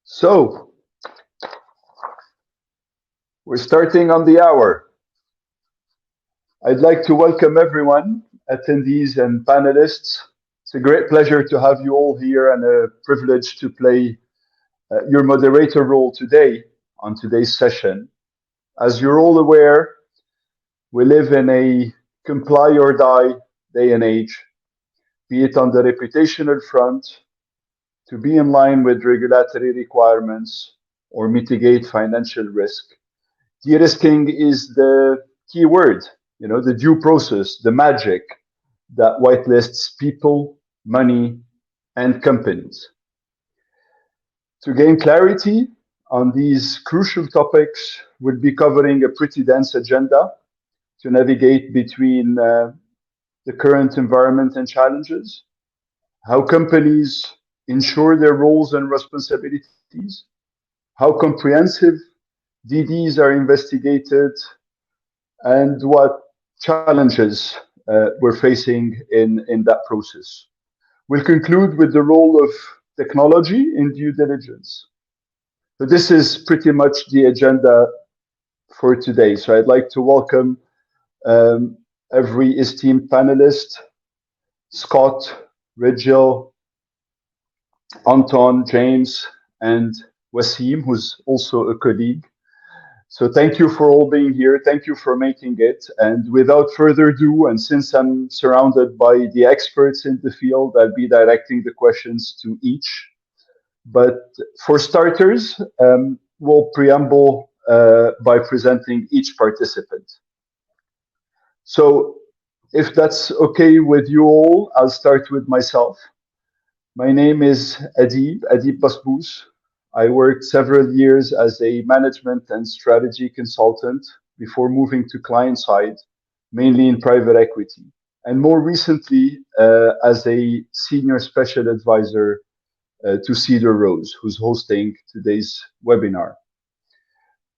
So, we're starting on the hour. I'd like to welcome everyone, attendees and panelists. It's a great pleasure to have you all here and a privilege to play your moderator role today on today's session. As you're all aware, we live in a comply or die day and age, be it on the reputational front, to be in line with regulatory requirements or mitigate financial risk. De-risking is the key word, the due process, the magic that whitelists people, money, and companies. To gain clarity on these crucial topics, we'll be covering a pretty dense agenda to navigate between the current environment and challenges, how companies ensure their roles and responsibilities, how comprehensive DDs are investigated, and what challenges we're facing in that process. We'll conclude with the role of technology in due diligence. So this is pretty much the agenda for today. So I'd like to welcome every esteemed panelist, Scott, Rigel, Anton, James, and Wasim, who's also a colleague. So thank you for all being here. Thank you for making it. And without further ado, and since I'm surrounded by the experts in the field, I'll be directing the questions to each. But for starters, we'll preamble by presenting each participant. So if that's okay with you all, I'll start with myself. My name is Adib Basbous. I worked several years as a management and strategy consultant before moving to client side, mainly in private equity, and more recently as a senior special advisor to Cedar Rose, who's hosting today's webinar.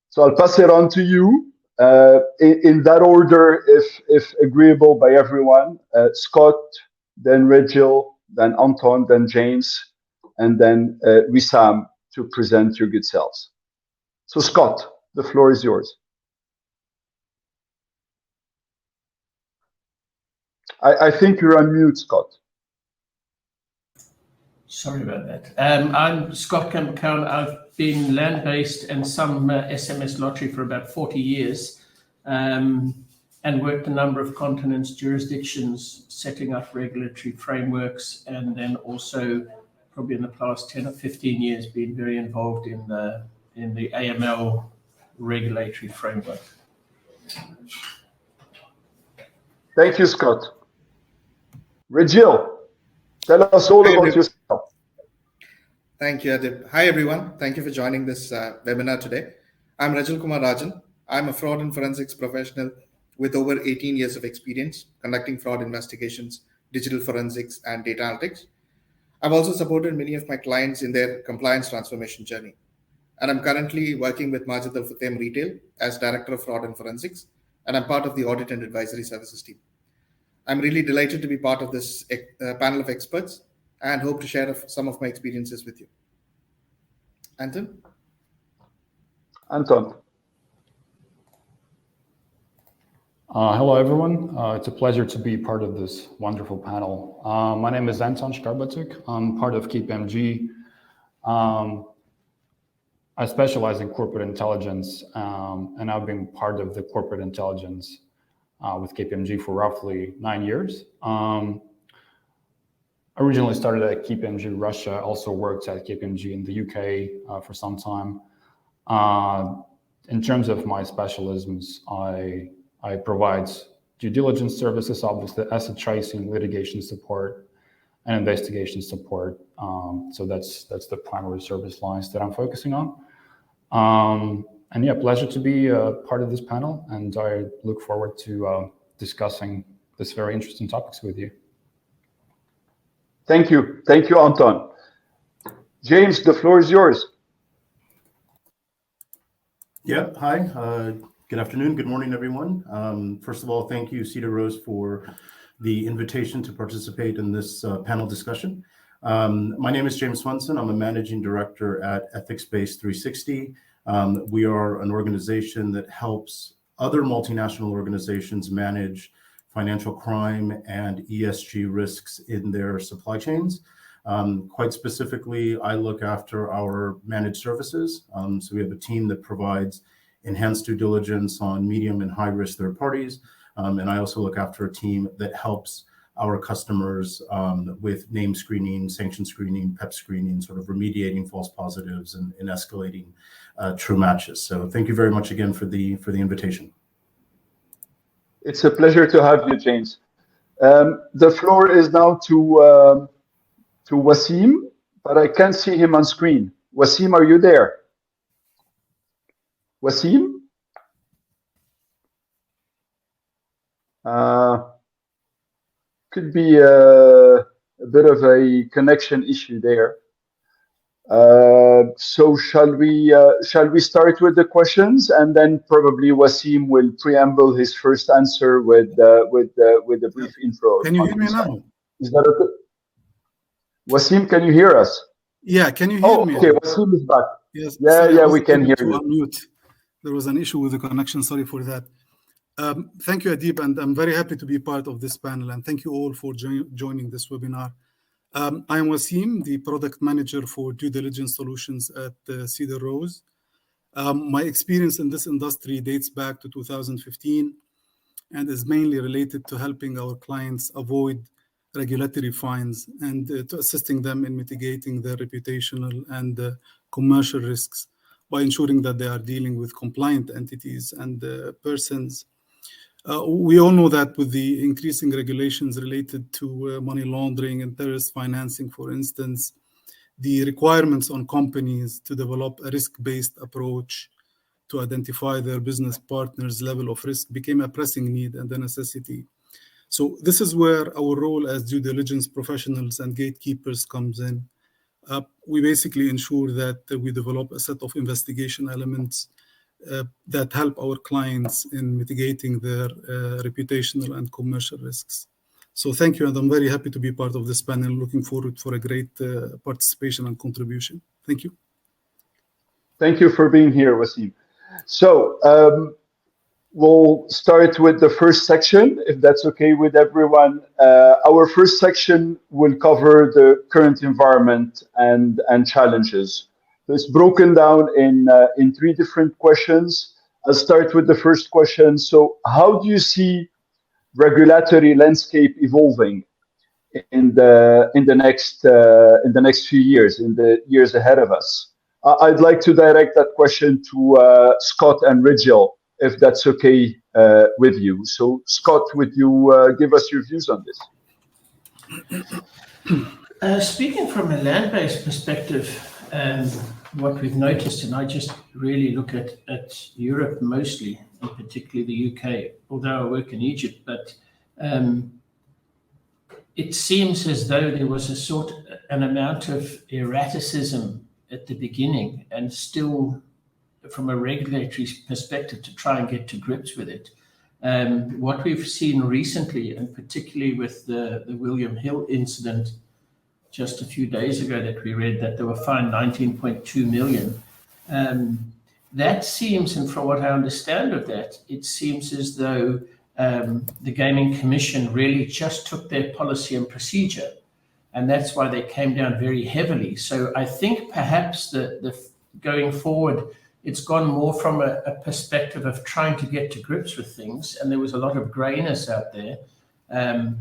So I'll pass it on to you in that order, if agreeable by everyone. Scott, then Rigel, then Anton, then James, and then Wissam to present your good selves. So Scott, the floor is yours. I think you're on mute, Scott. Sorry about that. I'm Scott Campbell. I've been land-based and some SMS lottery for about 40 years and worked a number of continents, jurisdictions, setting up regulatory frameworks, and then also probably in the past 10 or 15 years been very involved in the AML regulatory framework. Thank you, Scott. Rigel, tell us all about yourself. Thank you, Adib. Hi, everyone. Thank you for joining this webinar today. I'm Rajal Kumar Rajan. I'm a fraud and forensics professional with over 18 years of experience conducting fraud investigations, digital forensics, and data analytics. I've also supported many of my clients in their compliance transformation journey. And I'm currently working with Majid Al Futtaim Retail as Director of Fraud and Forensics, and I'm part of the Audit and Advisory Services team. I'm really delighted to be part of this panel of experts and hope to share some of my experiences with you. Anton? Anton. Hello, everyone. It's a pleasure to be part of this wonderful panel. My name is Anton Shkarbatuk. I'm part of KPMG. I specialize in corporate intelligence, and I've been part of the corporate intelligence with KPMG for roughly 9 years. Originally started at KPMG Russia, also worked at KPMG in the UK for some time. In terms of my specialisms, I provide due diligence services, obviously asset tracing, litigation support, and investigation support. So that's the primary service lines that I'm focusing on. And yeah, pleasure to be part of this panel, and I look forward to discussing this very interesting topics with you. Thank you, Anton. James, the floor is yours. Yeah, hi. Good afternoon, good morning, everyone. First of all, thank you, Cedar Rose, for the invitation to participate in this panel discussion. My name is James Swenson. I'm a managing director at Ethics Base 360. We are an organization that helps other multinational organizations manage financial crime and ESG risks in their supply chains. Quite specifically, I look after our managed services. So we have a team that provides enhanced due diligence on medium and high risk third parties. And I also look after a team that helps our customers with name screening, sanction screening, PEP screening, sort of remediating false positives and escalating true matches. So thank you very much again for the invitation. It's a pleasure to have you, James. The floor is now to Wasim, but I can't see him on screen. Wasim, are you there? Wasim? Could be a bit of a connection issue there. So shall we start with the questions, and then probably Wasim will preamble his first answer with a brief intro. Can you hear me now? Is that okay? Wasim, can you hear us? Yeah, can you hear me? Okay, Wasim is back. Yes. Yeah, sorry, yeah, we can hear you. Unmute. There was an issue with the connection. Sorry for that. Thank you, Adib, and I'm very happy to be part of this panel, and thank you all for joining this webinar. I am Wasim, the product manager for due diligence solutions at Cedar Rose. My experience in this industry dates back to 2015 and is mainly related to helping our clients avoid regulatory fines and to assisting them in mitigating their reputational and commercial risks by ensuring that they are dealing with compliant entities and persons. We all know that with the increasing regulations related to money laundering and terrorist financing, for instance, the requirements on companies to develop a risk-based approach to identify their business partners' level of risk became a pressing need and a necessity. So this is where our role as due diligence professionals and gatekeepers comes in. We basically ensure that we develop a set of investigation elements that help our clients in mitigating their reputational and commercial risks. So thank you, and I'm very happy to be part of this panel. Looking forward for a great participation and contribution. Thank you. Thank you for being here, Wasim. So we'll start with the first section, if that's okay with everyone. Our first section will cover the current environment and challenges. So it's broken down in three different questions. I'll start with the first question. So how do you see regulatory landscape evolving in the next few years, in the years ahead of us? I'd like to direct that question to Scott and Rigel, if that's okay with you. So Scott, would you give us your views on this? Speaking from a land-based perspective, what we've noticed, and I just really look at Europe mostly, and particularly the UK, although I work in Egypt, but it seems as though there was an amount of erraticism at the beginning, and still from a regulatory perspective to try and get to grips with it. What we've seen recently, and particularly with the William Hill incident just a few days ago that we read that they were fined 19.2 million. That seems, and from what I understand of that, it seems as though the Gaming Commission really just took their policy and procedure, and that's why they came down very heavily. So I think perhaps the going forward, it's gone more from a perspective of trying to get to grips with things, and there was a lot of grayness out there. And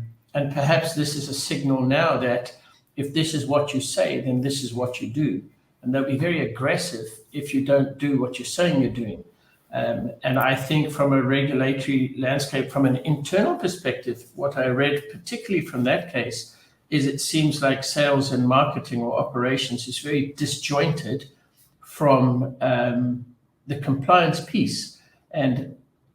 perhaps this is a signal now that if this is what you say, then this is what you do. And they'll be very aggressive if you don't do what you're saying you're doing. And I think from a regulatory landscape, from an internal perspective, what I read particularly from that case is it seems like sales and marketing or operations is very disjointed from the compliance piece. And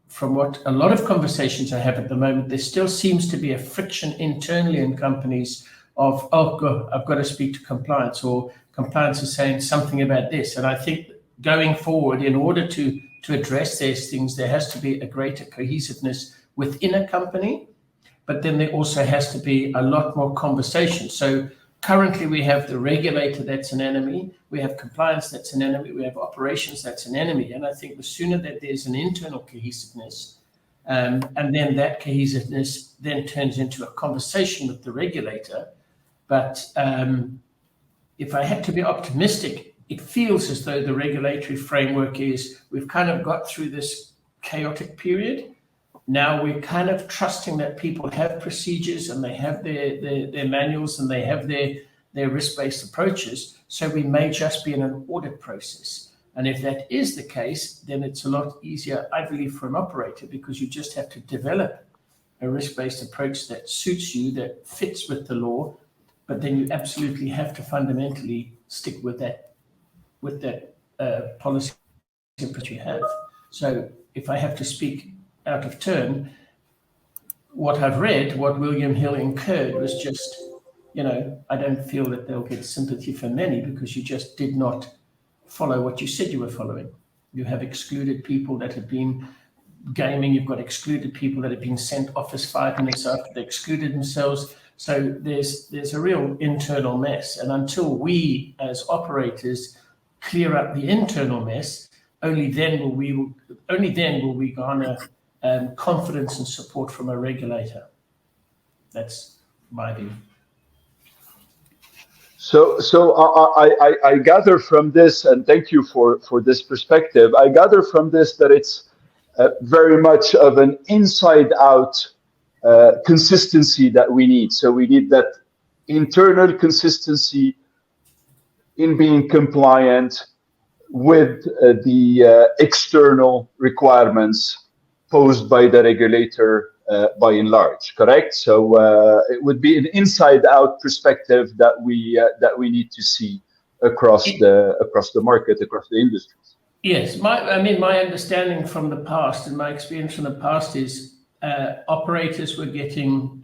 from what a lot of conversations I have at the moment, there still seems to be a friction internally in companies of, oh, God, I've got to speak to compliance, or compliance is saying something about this. And I think going forward, in order to address these things, there has to be a greater cohesiveness within a company, but then there also has to be a lot more conversation. So currently we have the regulator that's an enemy, we have compliance that's an enemy, we have operations that's an enemy. And I think the sooner that there's an internal cohesiveness, and then that cohesiveness then turns into a conversation with the regulator. But if I had to be optimistic, it feels as though the regulatory framework is, we've kind of got through this chaotic period. Now we're kind of trusting that people have procedures and they have their manuals and they have their risk-based approaches. So we may just be in an audit process. And if that is the case, then it's a lot easier, I believe, for an operator, because you just have to develop a risk-based approach that suits you, that fits with the law, but then you absolutely have to fundamentally stick with that policy that you have. So if I have to speak out of turn, what I've read, what William Hill incurred was just, I don't feel that they'll get sympathy from many, because you just did not follow what you said you were following. You have excluded people that have been gaming. You've got excluded people that have been sent office 5 minutes after they excluded themselves. So there's a real internal mess. And until we as operators clear up the internal mess, only then will we garner confidence and support from a regulator. That's my view. So I gather from this, and thank you for this perspective, I gather from this that it's very much of an inside-out consistency that we need. So we need that internal consistency in being compliant with the external requirements posed by the regulator by and large, correct? So it would be an inside-out perspective that we need to see across the market, across the industries. Yes, my understanding from the past and my experience from the past is operators were getting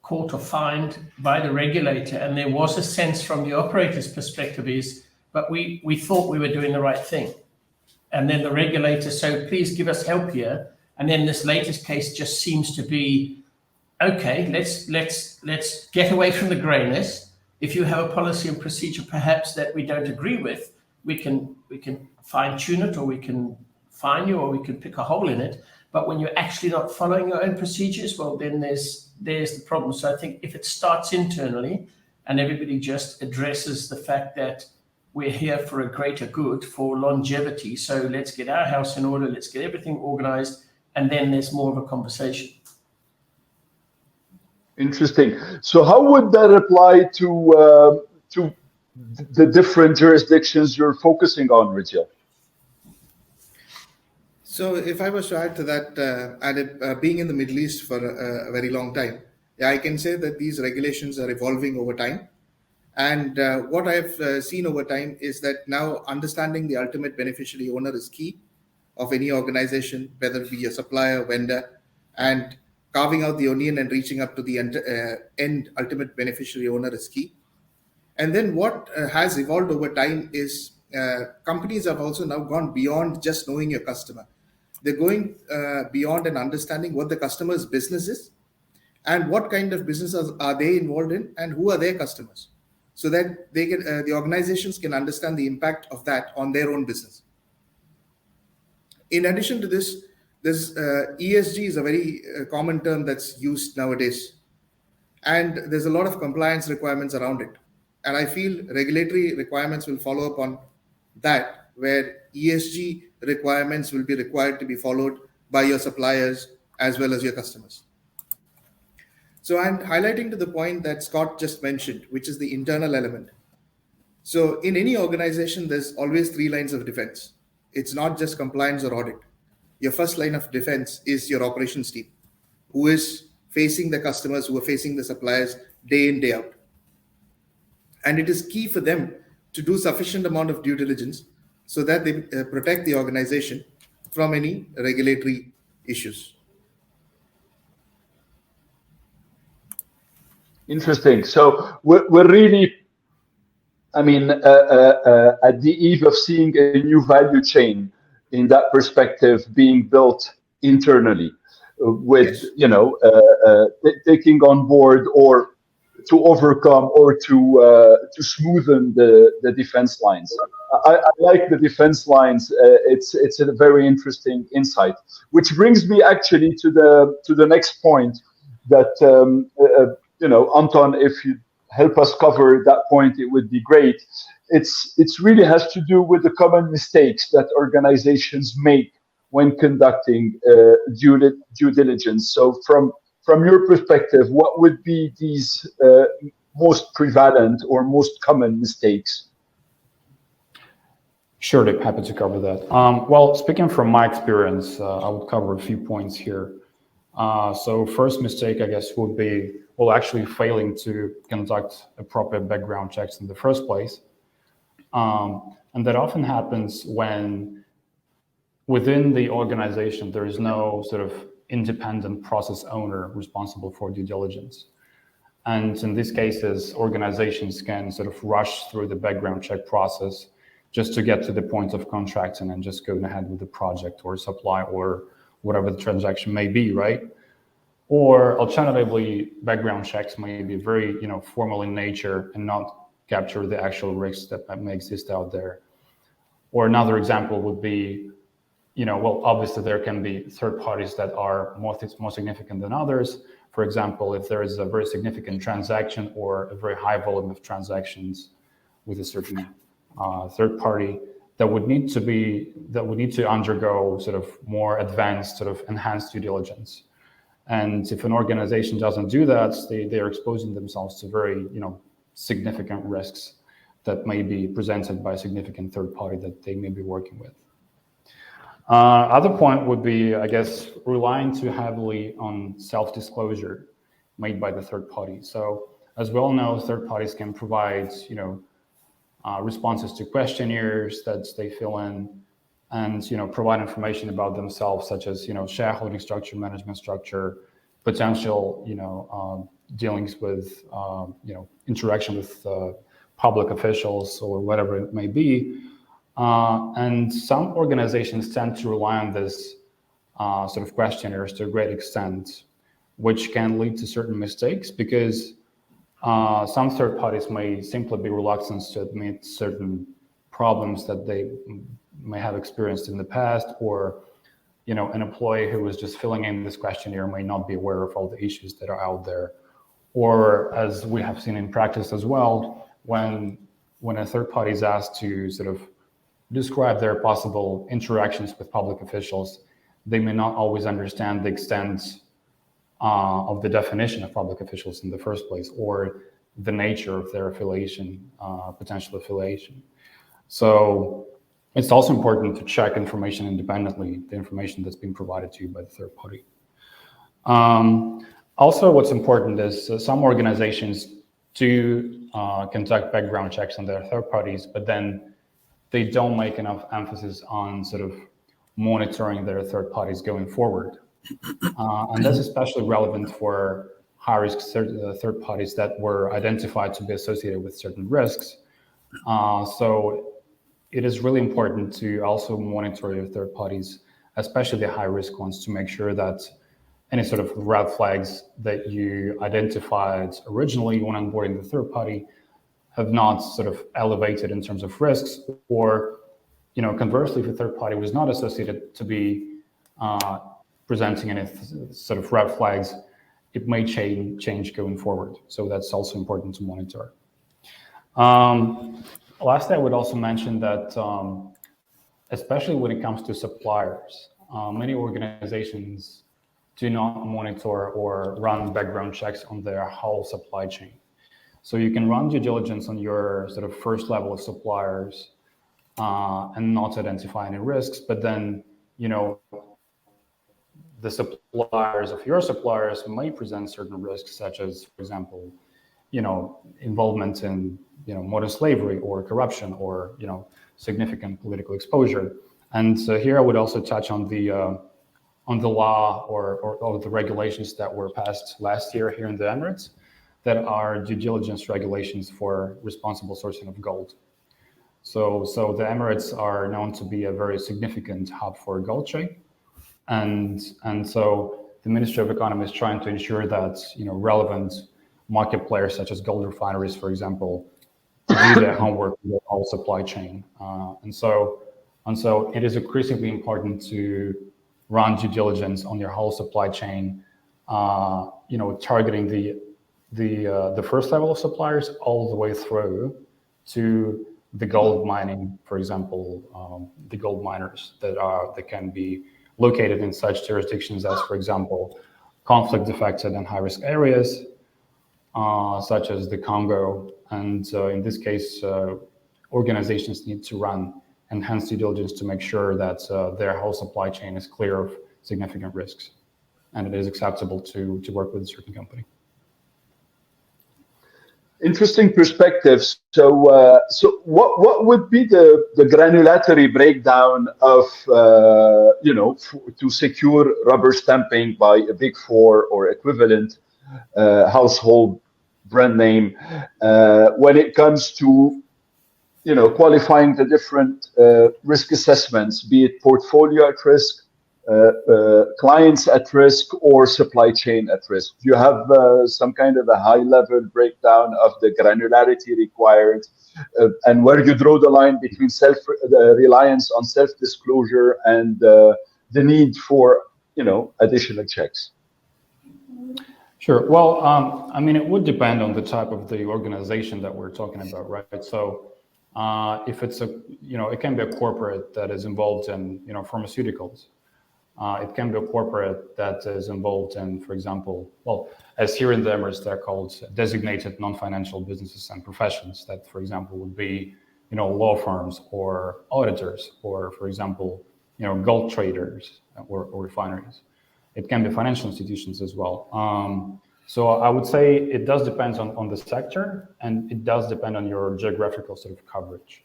caught or fined by the regulator, and there was a sense from the operator's perspective but we thought we were doing the right thing. And then the regulator, so please give us help here. And then this latest case just seems to be, okay, let's get away from the grayness. If you have a policy and procedure perhaps that we don't agree with, we can fine tune it, or we can fine you, or we can pick a hole in it. But when you're actually not following your own procedures, well, then there's the problem. So I think if it starts internally and everybody just addresses the fact that we're here for a greater good, for longevity, so let's get our house in order, let's get everything organized, and then there's more of a conversation. Interesting. So how would that apply to the different jurisdictions you're focusing on, Rijal? So if I was to add to that, being in the Middle East for a very long time, I can say that these regulations are evolving over time. And what I've seen over time is that now understanding the ultimate beneficiary owner is key of any organization, whether it be a supplier, vendor, and carving out the onion and reaching up to the end ultimate beneficiary owner is key. And then what has evolved over time is companies have also now gone beyond just knowing your customer. They're going beyond and understanding what the customer's business is and what kind of businesses are they involved in and who are their customers, so that they can, the organizations can understand the impact of that on their own business. In addition to this, ESG is a very common term that's used nowadays. And there's a lot of compliance requirements around it. And I feel regulatory requirements will follow up on that, where ESG requirements will be required to be followed by your suppliers as well as your customers. So I'm highlighting to the point that Scott just mentioned, which is the internal element. So in any organization, there's always 3 lines of defense. It's not just compliance or audit. Your first line of defense is your operations team, who is facing the customers, who are facing the suppliers day in, day out. And it is key for them to do sufficient amount of due diligence so that they protect the organization from any regulatory issues. Interesting. So we're really, at the eve of seeing a new value chain in that perspective being built internally with, Yes. Taking on board or overcome or to smoothen the defense lines. I like the defense lines. It's a very interesting insight, which brings me actually to the next point that Anton, if you help us cover that point, it would be great. It's really has to do with the common mistakes that organizations make when conducting due diligence. So from your perspective, what would be these most prevalent or most common mistakes? Sure, Dick, happy to cover that. Well, speaking from my experience, I would cover a few points here. So first mistake, I guess, would be, well, actually failing to conduct appropriate background checks in the first place. And that often happens when within the organization, there is no sort of independent process owner responsible for due diligence. And in these cases, organizations can sort of rush through the background check process just to get to the point of contracting and just go ahead with the project or supply or whatever the transaction may be, right? Or alternatively, background checks may be very, formal in nature and not capture the actual risks that may exist out there. Or another example would be, well, obviously there can be third parties that are more significant than others. For example, if there is a very significant transaction or a very high volume of transactions with a certain third party, that would need to undergo sort of more advanced, sort of enhanced due diligence. And if an organization doesn't do that, they are exposing themselves to very, significant risks that may be presented by a significant third party that they may be working with. Other point would be, I guess, relying too heavily on self-disclosure made by the third party. So as we all know, third parties can provide, responses to questionnaires that they fill in and, provide information about themselves, such as, shareholding structure, management structure, potential, dealings with, interaction with public officials or whatever it may be. And some organizations tend to rely on this sort of questionnaires to a great extent, which can lead to certain mistakes because some third parties may simply be reluctant to admit certain problems that they may have experienced in the past, or an employee who was just filling in this questionnaire may not be aware of all the issues that are out there. Or as we have seen in practice as well, when a third party is asked to sort of describe their possible interactions with public officials, they may not always understand the extent of the definition of public officials in the first place, or the nature of their affiliation, potential affiliation. So it's also important to check information independently, the information that's being provided to you by the third party. Also, what's important is some organizations do conduct background checks on their third parties, but then they don't make enough emphasis on sort of monitoring their third parties going forward. And that's especially relevant for high-risk third parties that were identified to be associated with certain risks. So it is really important to also monitor your third parties, especially the high-risk ones, to make sure that any sort of red flags that you identified originally when onboarding the third party have not sort of elevated in terms of risks, or, conversely, if a third party was not associated to be presenting any sort of red flags, it may change going forward. So that's also important to monitor. Lastly, I would also mention that, especially when it comes to suppliers, many organizations do not monitor or run background checks on their whole supply chain. So you can run due diligence on your sort of first level of suppliers and not identify any risks, but then, the suppliers of your suppliers may present certain risks, such as, for example, involvement in, modern slavery or corruption or, significant political exposure. And so here I would also touch on the law or the regulations that were passed last year here in the Emirates that are due diligence regulations for responsible sourcing of gold. So the Emirates are known to be a very significant hub for gold trade. And so the Ministry of Economy is trying to ensure that relevant market players such as gold refineries, for example, do their homework with the whole supply chain. And so it is increasingly important to run due diligence on your whole supply chain, targeting the first level of suppliers all the way through to the gold mining, for example, the gold miners that can be located in such jurisdictions as, for example, conflict-affected and high-risk areas, such as the Congo. And in this case, organizations need to run enhanced due diligence to make sure that their whole supply chain is clear of significant risks, and it is acceptable to work with a certain company. Interesting perspectives. So what would be the granulatory breakdown of to secure rubber stamping by a Big Four or equivalent household brand name when it comes to qualifying the different risk assessments, be it portfolio at risk, clients at risk, or supply chain at risk? Do you have some kind of a high-level breakdown of the granularity required, and where you draw the line between reliance on self-disclosure and the need for additional checks? Sure. Well, it would depend on the type of the organization that we're talking about, right? So if it's it can be a corporate that is involved in pharmaceuticals. It can be a corporate that is involved in, for example, as here in the Emirates, they're called designated non-financial businesses and professions. That, for example, would be, law firms or auditors, or, for example, gold traders or refineries. It can be financial institutions as well. So I would say it does depend on the sector, and it does depend on your geographical sort of coverage.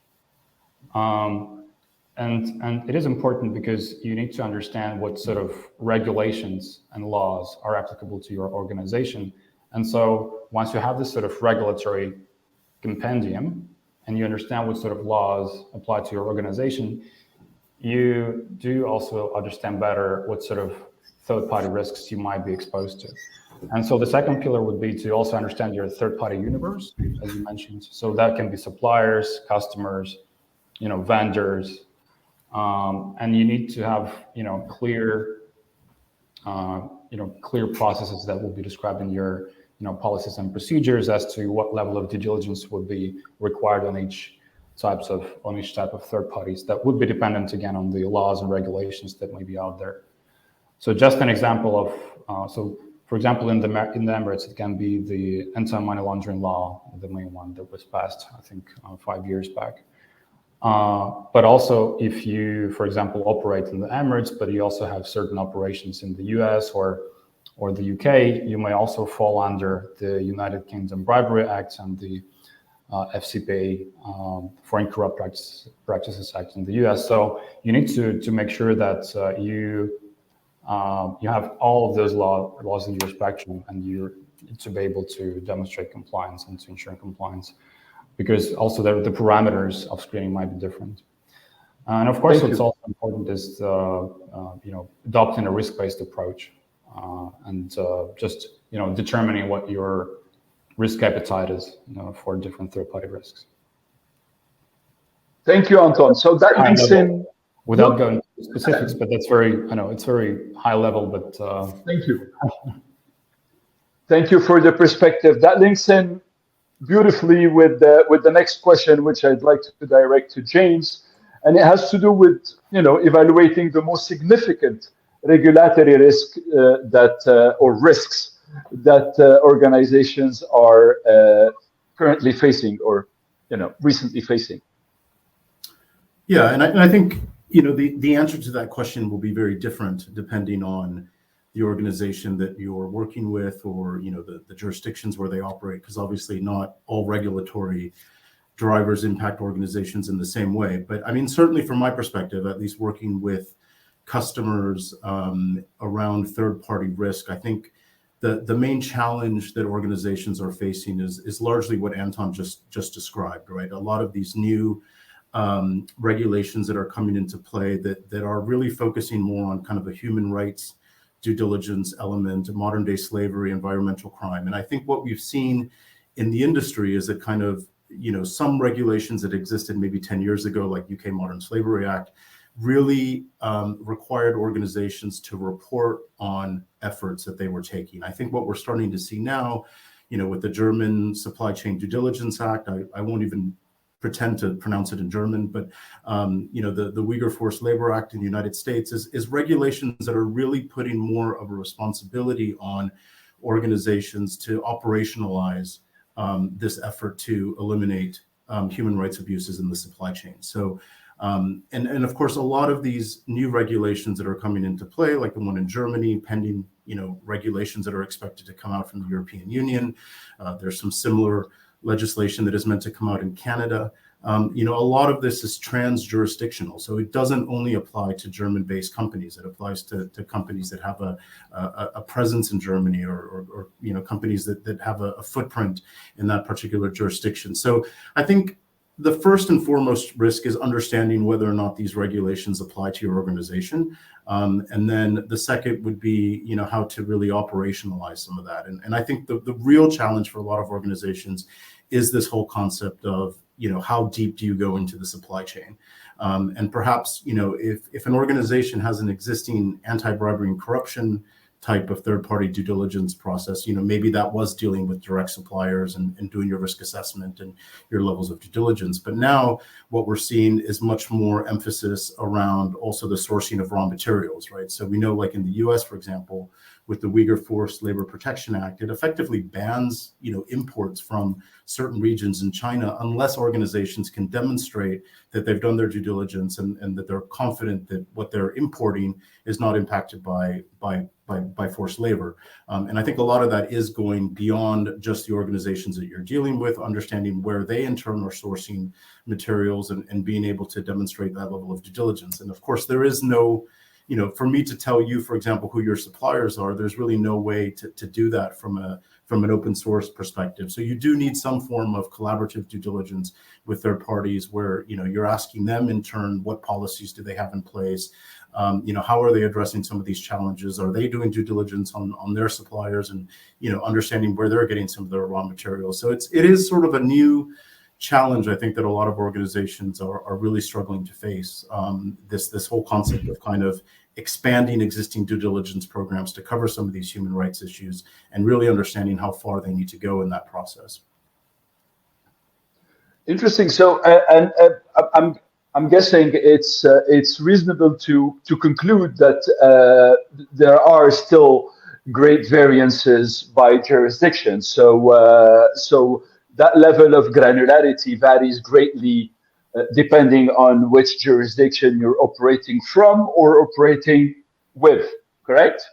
And it is important because you need to understand what sort of regulations and laws are applicable to your organization. And so once you have this sort of regulatory compendium and you understand what sort of laws apply to your organization, you do also understand better what sort of third-party risks you might be exposed to. And so the second pillar would be to also understand your third-party universe, as you mentioned. So that can be suppliers, customers, vendors, and you need to have clear processes that will be described in your policies and procedures as to what level of due diligence would be required on each type of third parties. That would be dependent again on the laws and regulations that may be out there. So just an example of for example, in the Emirates, it can be the anti-money laundering law, the main one that was passed, I think, 5 years back. But also, if you, for example, operate in the Emirates, but you also have certain operations in the US or the UK, you may also fall under the United Kingdom Bribery Act and the FCPA, Foreign Corrupt Practices Act in the US. So you need to make sure that you have all of those laws in your spectrum, and you're to be able to demonstrate compliance and to ensure compliance, because also the parameters of screening might be different. And of course, what's also important is adopting a risk-based approach and just determining what your risk appetite is for different third-party risks. Thank you, Anton. So that links in. Without going into specifics, but that's it's very high level, but. Thank you. Thank you for the perspective. That links in beautifully with the next question, which I'd like to direct to James, and it has to do with evaluating the most significant regulatory risk or risks that organizations are currently facing or recently facing. Yeah, and I think the answer to that question will be very different depending on the organization that you're working with, or the jurisdictions where they operate, because obviously not all regulatory drivers impact organizations in the same way. But I mean, certainly from my perspective, at least working with customers around third-party risk, I think the main challenge that organizations are facing is largely what Anton just described, right? A lot of these new regulations that are coming into play that are really focusing more on kind of a human rights due diligence element, modern day slavery, environmental crime. And I think what we've seen in the industry is that kind of, some regulations that existed maybe 10 years ago, like UK Modern Slavery Act, really required organizations to report on efforts that they were taking. I think what we're starting to see now, with the German Supply Chain Due Diligence Act, I won't even pretend to pronounce it in German, but the Uyghur Forced Labor Act in the United States is regulations that are really putting more of a responsibility on organizations to operationalize this effort to eliminate human rights abuses in the supply chain. So, and of course, a lot of these new regulations that are coming into play, like the one in Germany, pending regulations that are expected to come out from the European Union. There's some similar legislation that is meant to come out in Canada. A lot of this is trans-jurisdictional, so it doesn't only apply to German-based companies. It applies to companies that have a presence in Germany, or companies that have a footprint in that particular jurisdiction. So I think the first and foremost risk is understanding whether or not these regulations apply to your organization. And then the second would be, how to really operationalize some of that. And I think the real challenge for a lot of organizations is this whole concept of, how deep do you go into the supply chain? And perhaps, if an organization has an existing anti-bribery and corruption type of third-party due diligence process, maybe that was dealing with direct suppliers and doing your risk assessment and your levels of due diligence. But now what we're seeing is much more emphasis around also the sourcing of raw materials, right? So we know, like in the US, for example, with the Uyghur Forced Labor Protection Act, it effectively bans, imports from certain regions in China unless organizations can demonstrate that they've done their due diligence and that they're confident that what they're importing is not impacted by forced labor. And I think a lot of that is going beyond just the organizations that you're dealing with, understanding where they in turn are sourcing materials and being able to demonstrate that level of due diligence. And of course, there is no, for me to tell you, for example, who your suppliers are, there's really no way to do that from an open source perspective. So you do need some form of collaborative due diligence with third parties where, you're asking them in turn, what policies do they have in place? How are they addressing some of these challenges? Are they doing due diligence on their suppliers and, understanding where they're getting some of their raw materials? So it is sort of a new challenge, I think, that a lot of organizations are really struggling to face. This whole concept of kind of expanding existing due diligence programs to cover some of these human rights issues and really understanding how far they need to go in that process. Interesting. So, I'm guessing it's reasonable to conclude that there are still great variances by jurisdiction. So that level of granularity varies greatly depending on which jurisdiction you're operating from or operating with. Correct?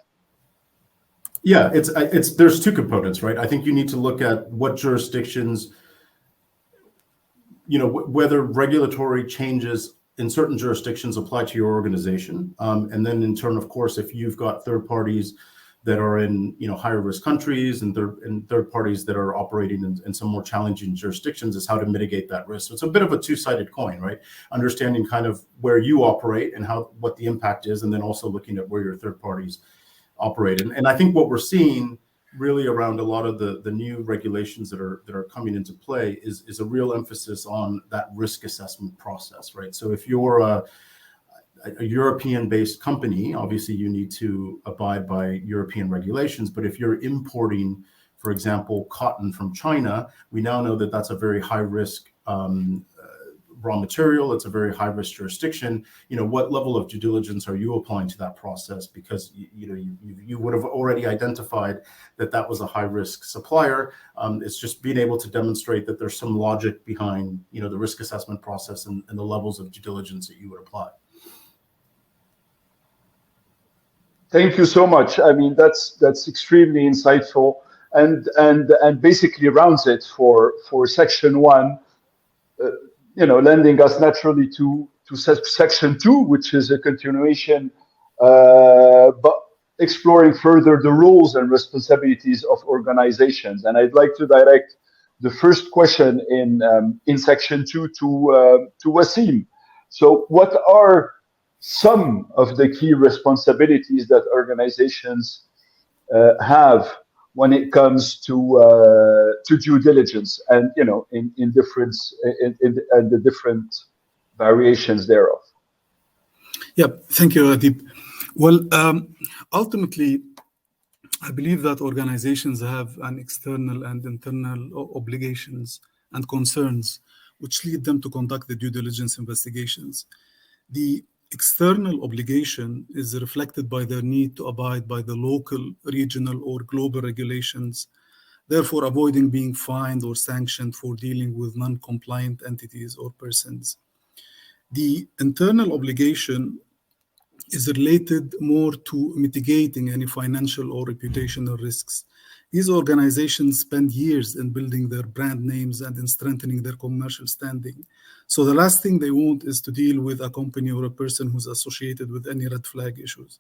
Yeah, there's two components, right? I think you need to look at what jurisdictions, whether regulatory changes in certain jurisdictions apply to your organization. And then in turn, of course, if you've got third parties that are in higher risk countries and third parties that are operating in some more challenging jurisdictions, is how to mitigate that risk. So it's a bit of a two-sided coin, right? Understanding kind of where you operate and what the impact is, and then also looking at where your third parties operate. And I think what we're seeing really around a lot of the new regulations that are coming into play is a real emphasis on that risk assessment process, right? So if you're a European-based company, obviously you need to abide by European regulations. But if you're importing, for example, cotton from China, we now know that that's a very high-risk raw material. It's a very high-risk jurisdiction. What level of due diligence are you applying to that process? Because you would have already identified that was a high-risk supplier. It's just being able to demonstrate that there's some logic behind the risk assessment process and the levels of due diligence that you would apply. Thank you so much. I mean, that's extremely insightful and basically rounds it for section 1. Lending us naturally to section 2, which is a continuation, but exploring further the roles and responsibilities of organizations. And I'd like to direct the first question in section 2 to Wasim. So, what are some of the key responsibilities that organizations have when it comes to due diligence, and in the different variations thereof. Yeah, thank you, Adib. Well, ultimately, I believe that organizations have an external and internal obligations and concerns which lead them to conduct the due diligence investigations. The external obligation is reflected by their need to abide by the local, regional, or global regulations, therefore avoiding being fined or sanctioned for dealing with non-compliant entities or persons. The internal obligation is related more to mitigating any financial or reputational risks. These organizations spend years in building their brand names and in strengthening their commercial standing. So the last thing they want is to deal with a company or a person who's associated with any red flag issues.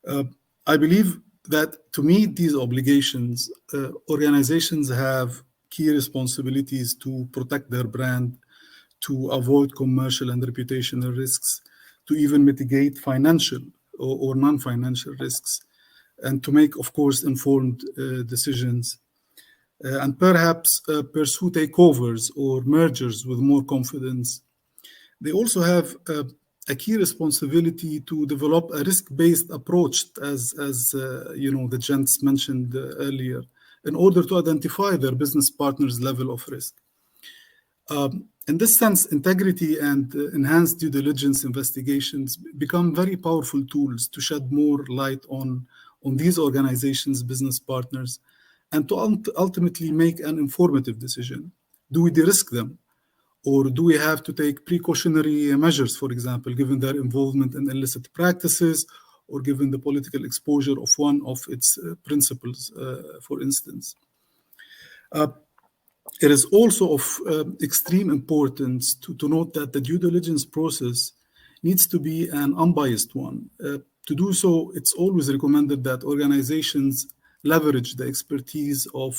I believe that to meet these obligations, organizations have key responsibilities to protect their brand, to avoid commercial and reputational risks, to even mitigate financial or non-financial risks, and to make, of course, informed decisions, and perhaps pursue takeovers or mergers with more confidence. They also have a key responsibility to develop a risk-based approach, as the gents mentioned earlier, in order to identify their business partners' level of risk. In this sense, integrity and enhanced due diligence investigations become very powerful tools to shed more light on these organizations' business partners, and to ultimately make an informative decision. Do we de-risk them? Or do we have to take precautionary measures, for example, given their involvement in illicit practices, or given the political exposure of one of its principals, for instance? It is also of extreme importance to note that the due diligence process needs to be an unbiased one. To do so, it's always recommended that organizations leverage the expertise of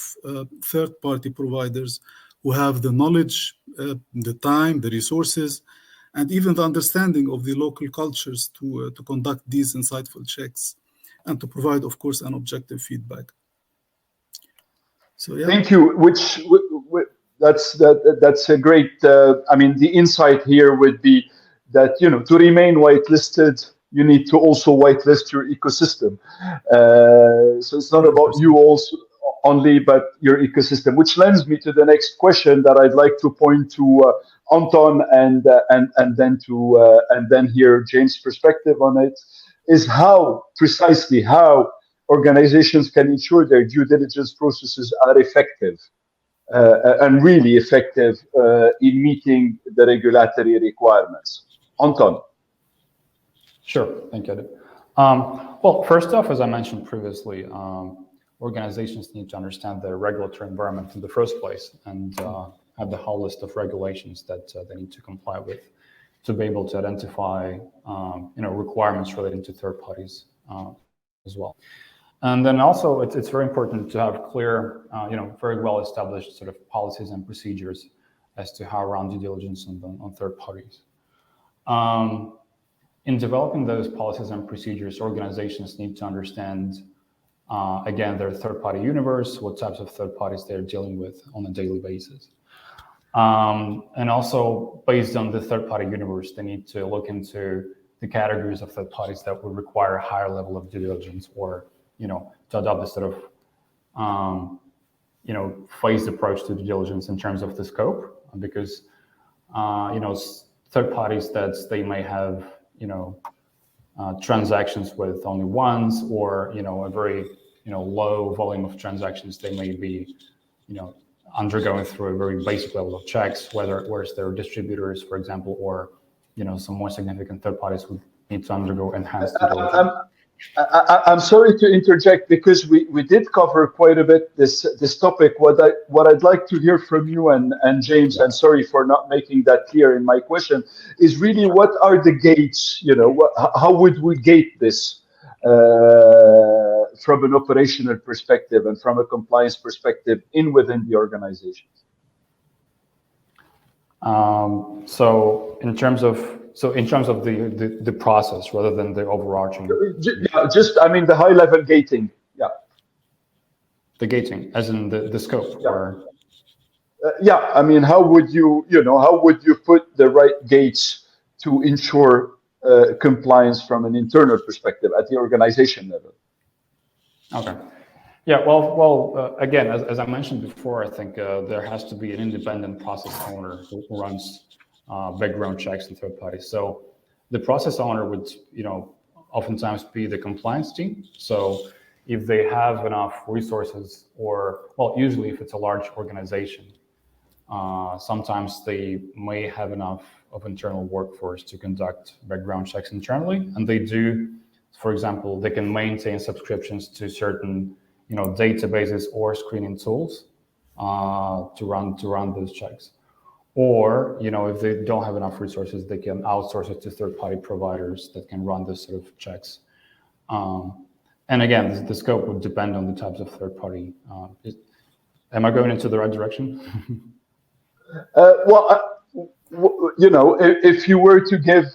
third-party providers who have the knowledge, the time, the resources, and even the understanding of the local cultures to conduct these insightful checks and to provide, of course, an objective feedback. So, yeah. Thank you. That's a great. The insight here would be that to remain whitelisted, you need to also whitelist your ecosystem. So it's not about you also only, but your ecosystem. Which lends me to the next question that I'd like to point to Anton and then hear James' perspective on it. Is how organizations can ensure their due diligence processes are effective and really effective in meeting the regulatory requirements. Anton. Sure, thank you. Well, first off, as I mentioned previously, organizations need to understand the regulatory environment in the first place and have the whole list of regulations that they need to comply with to be able to identify requirements relating to third parties as well. And then also, it's very important to have clear, very well-established sort of policies and procedures as to how around due diligence on third parties. In developing those policies and procedures, organizations need to understand, again, their third-party universe, what types of third parties they're dealing with on a daily basis. And also, based on the third-party universe, they need to look into the categories of third parties that would require a higher level of due diligence, or to adopt this sort of, phased approach to due diligence in terms of the scope, because, third parties that they may have, transactions with only once, or, a very, low volume of transactions, they may be, undergoing through a very basic level of checks, whereas their distributors, for example, or, some more significant third parties would need to undergo enhanced due diligence. I'm sorry to interject, because we did cover quite a bit this topic. What I'd like to hear from you and James, and sorry for not making that clear in my question, is really what are the gates? How would we gate this from an operational perspective and from a compliance perspective within the organization? So in terms of So in terms of the process rather than the overarching. Yeah, just I mean the high level gating. Yeah. The gating, as in the scope, Yeah. or. Yeah, I mean, how would you put the right gates to ensure compliance from an internal perspective at the organization level? Okay. Yeah, well, again, as I mentioned before, I think there has to be an independent process owner who runs background checks and third parties. So the process owner would, oftentimes be the compliance team. So if they have enough resources, or, well, usually if it's a large organization, sometimes they may have enough of internal workforce to conduct background checks internally, and they do. For example, they can maintain subscriptions to certain, databases or screening tools to run those checks. Or, if they don't have enough resources, they can outsource it to third-party providers that can run this sort of checks. And again, the scope would depend on the types of third-party. Am I going into the right direction? If you were to give,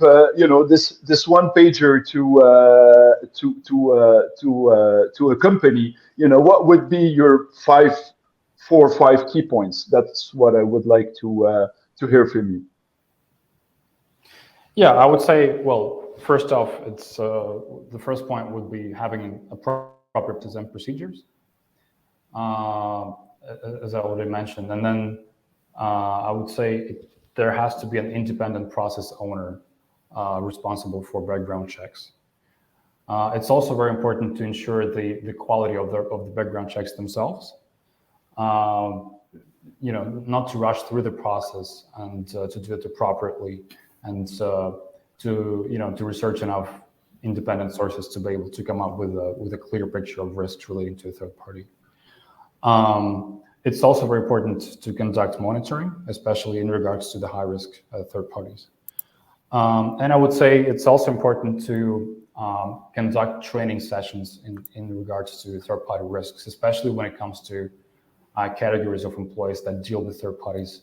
this one pager to a company, what would be your 4 or 5 key points? That's what I would like to hear from you. Yeah, I would say, well, first off, it's the first point would be having a proper design procedures, as I already mentioned, and then I would say there has to be an independent process owner responsible for background checks. It's also very important to ensure the quality of the background checks themselves. Not to rush through the process, and to do it properly, and to research enough independent sources to be able to come up with a clear picture of risks relating to a third party. It's also very important to conduct monitoring, especially in regards to the high-risk third parties. And I would say it's also important to conduct training sessions in regards to third-party risks, especially when it comes to categories of employees that deal with third parties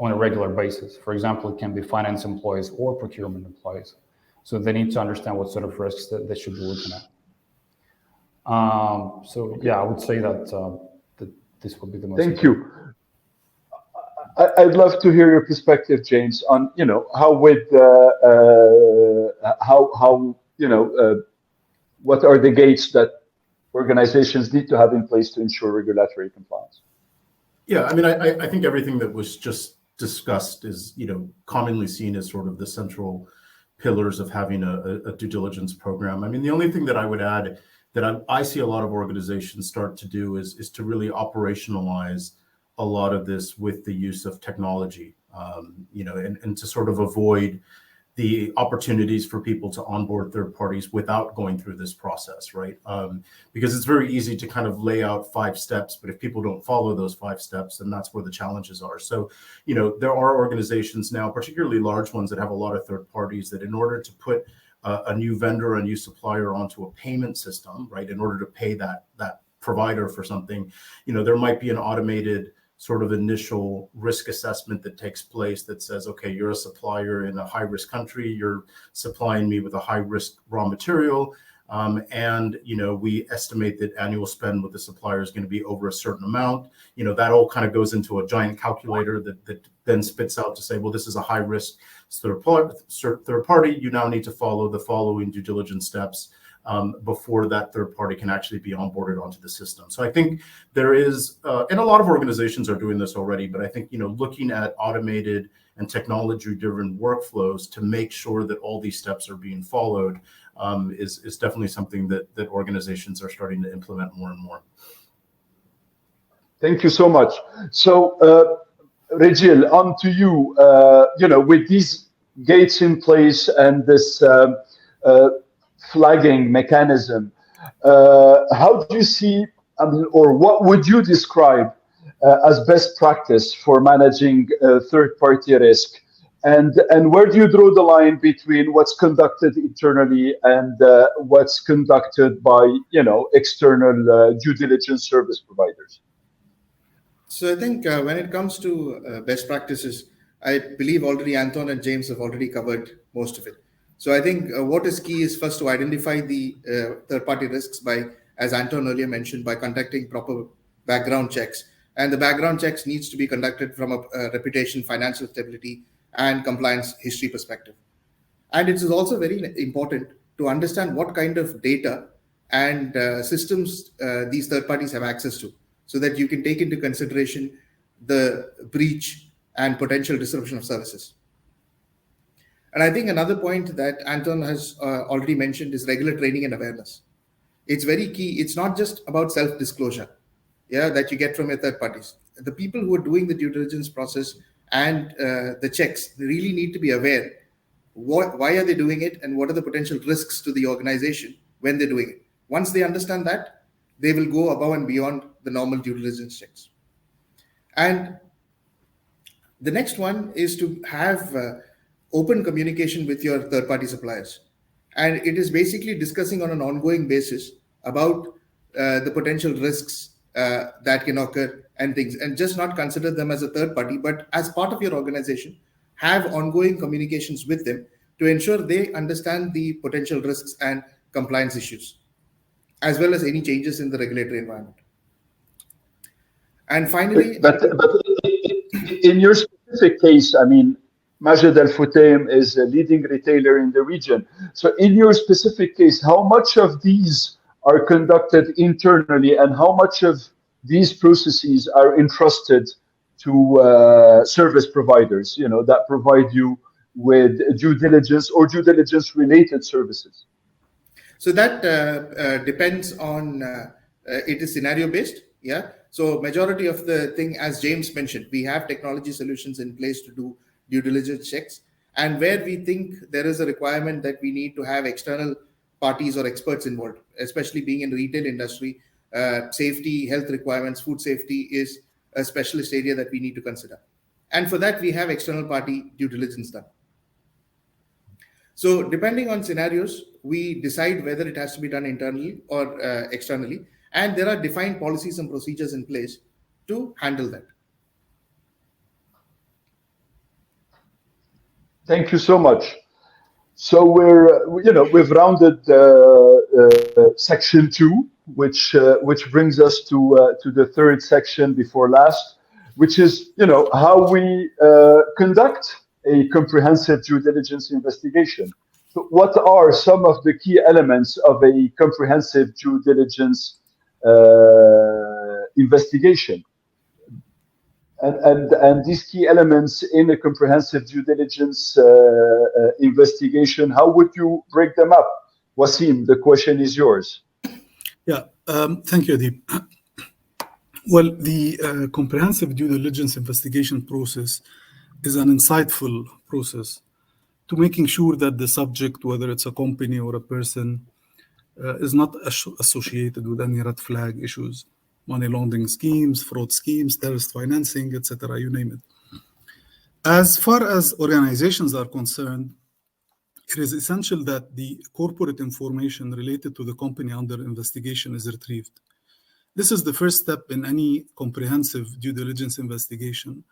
on a regular basis. For example, it can be finance employees or procurement employees. So they need to understand what sort of risks that they should be looking at. So yeah, I would say that this would be the most. Thank you. I'd love to hear your perspective, James, on what are the gates that organizations need to have in place to ensure regulatory compliance. Yeah, I mean, I think everything that was just discussed is commonly seen as sort of the central pillars of having a due diligence program. I mean, the only thing that I would add that I see a lot of organizations start to do is to really operationalize a lot of this with the use of technology, and to sort of avoid the opportunities for people to onboard third parties without going through this process, right? Because it's very easy to kind of lay out 5 steps, but if people don't follow those 5 steps, then that's where the challenges are. So, there are organizations now, particularly large ones, that have a lot of third parties, that in order to put a new vendor, a new supplier onto a payment system, right, in order to pay that provider for something, there might be an automated sort of initial risk assessment that takes place that says, okay, you're a supplier in a high-risk country, you're supplying me with a high-risk raw material, and we estimate that annual spend with the supplier is going to be over a certain amount. That all kind of goes into a giant calculator that then spits out to say, well, this is a high-risk third party. You now need to follow the following due diligence steps before that third party can actually be onboarded onto the system. So I think there is, and a lot of organizations are doing this already, but I think, looking at automated and technology-driven workflows to make sure that all these steps are being followed is definitely something that organizations are starting to implement more and more. Thank you so much. So, Regil, on to you. With these gates in place and this flagging mechanism, how do you see, or what would you describe as best practice for managing third-party risk? And where do you draw the line between what's conducted internally and what's conducted by external due diligence service providers? So I think when it comes to best practices, I believe already Anton and James have already covered most of it. So I think what is key is first to identify the third-party risks by, as Anton earlier mentioned, by conducting proper background checks. And the background checks needs to be conducted from a reputation, financial stability, and compliance history perspective. And it is also very important to understand what kind of data and systems these third parties have access to, so that you can take into consideration the breach and potential disruption of services. And I think another point that Anton has already mentioned is regular training and awareness. It's very key. It's not just about self-disclosure, that you get from your third parties. The people who are doing the due diligence process and the checks, they really need to be aware why are they doing it and what are the potential risks to the organization when they're doing it. Once they understand that, they will go above and beyond the normal due diligence checks. And the next one is to have open communication with your third-party suppliers. And it is basically discussing on an ongoing basis about the potential risks that can occur and things, and just not consider them as a third party, but as part of your organization, have ongoing communications with them to ensure they understand the potential risks and compliance issues, as well as any changes in the regulatory environment. And finally, but in your specific case, I mean, Majid Al Futtaim is a leading retailer in the region. So in your specific case, how much of these are conducted internally and how much of these processes are entrusted to service providers, that provide you with due diligence or due diligence related services? So that depends on, it is scenario based. So majority of the thing, as James mentioned, we have technology solutions in place to do due diligence checks. And where we think there is a requirement that we need to have external parties or experts involved, especially being in retail industry, safety, health requirements, food safety is a specialist area that we need to consider. And for that, we have external party due diligence done. So depending on scenarios, we decide whether it has to be done internally or externally. And there are defined policies and procedures in place to handle that. Thank you so much. So we've rounded section 2, which brings us to the third section before last, which is how we conduct a comprehensive due diligence investigation. So what are some of the key elements of a comprehensive due diligence investigation? And these key elements in a comprehensive due diligence investigation, how would you break them up? Wasim, the question is yours. Yeah, thank you, Adib. Well, the comprehensive due diligence investigation process is an insightful process to making sure that the subject, whether it's a company or a person, is not associated with any red flag issues, money laundering schemes, fraud schemes, terrorist financing, etc., you name it. As far as organizations are concerned, it is essential that the corporate information related to the company under investigation is retrieved. This is the first step in any comprehensive due diligence investigation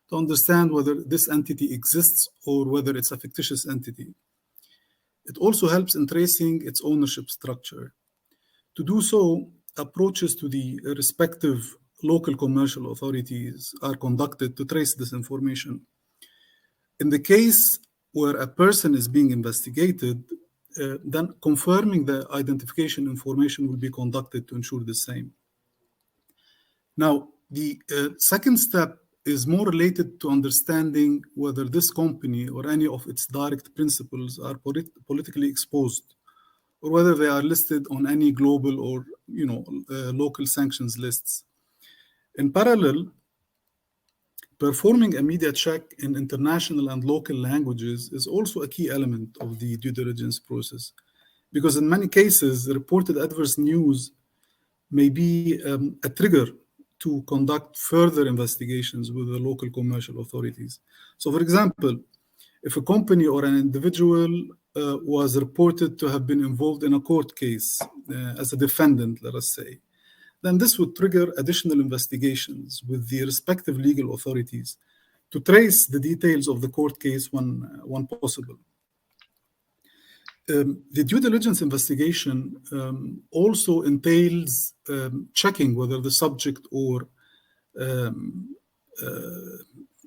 to understand whether this entity exists or whether it's a fictitious entity. It also helps in tracing its ownership structure. To do so, approaches to the respective local commercial authorities are conducted to trace this information. In the case where a person is being investigated, then confirming the identification information will be conducted to ensure the same. Now, the second step is more related to understanding whether this company or any of its direct principals are politically exposed, or whether they are listed on any global or local sanctions lists. In parallel, performing a media check in international and local languages is also a key element of the due diligence process, because in many cases, reported adverse news may be a trigger to conduct further investigations with the local commercial authorities. So, for example, if a company or an individual was reported to have been involved in a court case as a defendant, let us say, then this would trigger additional investigations with the respective legal authorities to trace the details of the court case when possible. The due diligence investigation also entails checking whether the subject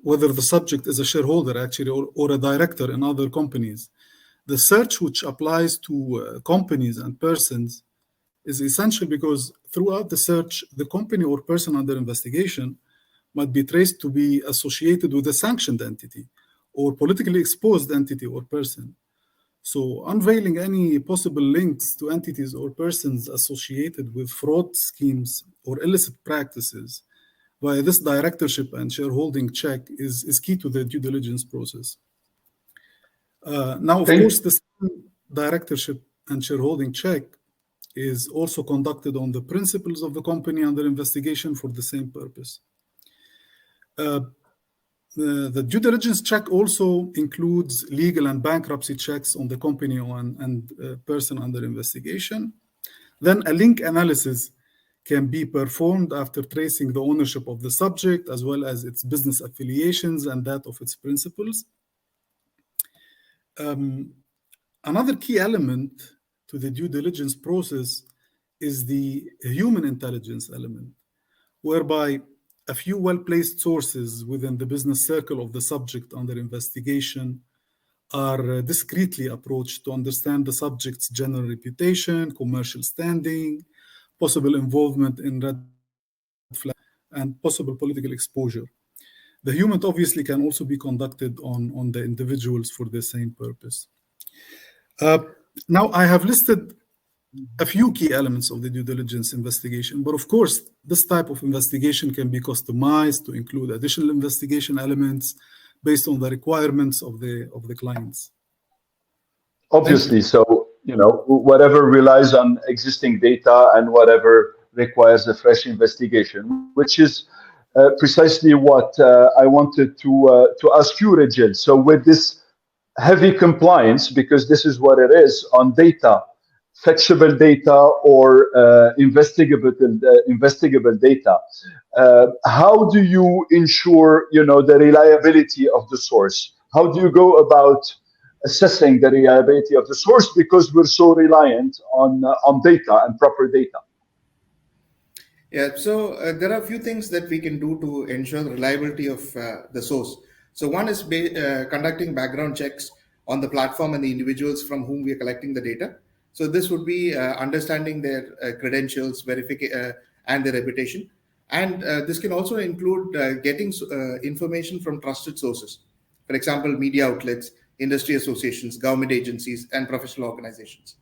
whether the subject is a shareholder actually or a director in other companies. The search which applies to companies and persons is essential because throughout the search, the company or person under investigation might be traced to be associated with a sanctioned entity or politically exposed entity or person. So unveiling any possible links to entities or persons associated with fraud schemes or illicit practices via this directorship and shareholding check is key to the due diligence process. Now, of course, this directorship and shareholding check is also conducted on the principles of the company under investigation for the same purpose. The due diligence check also includes legal and bankruptcy checks on the company and person under investigation. Then a link analysis can be performed after tracing the ownership of the subject as well as its business affiliations and that of its principals. Another key element to the due diligence process is the human intelligence element, whereby a few well-placed sources within the business circle of the subject under investigation are discreetly approached to understand the subject's general reputation, commercial standing, possible involvement in red flag, and possible political exposure. The human obviously can also be conducted on the individuals for the same purpose. Now, I have listed a few key elements of the due diligence investigation, but of course, this type of investigation can be customized to include additional investigation elements based on the requirements of the clients. Obviously, so whatever relies on existing data and whatever requires a fresh investigation, which is precisely what I wanted to ask you, Rajil. So with this heavy compliance, because this is what it is on data, fetchable data or investigable data, how do you ensure the reliability of the source? How do you go about assessing the reliability of the source, because we're so reliant on data and proper data? Yeah, so there are a few things that we can do to ensure the reliability of the source. So one is conducting background checks on the platform and the individuals from whom we are collecting the data. So this would be understanding their credentials, verification, and their reputation. And this can also include getting information from trusted sources. For example, media outlets, industry associations, government agencies, and professional organizations.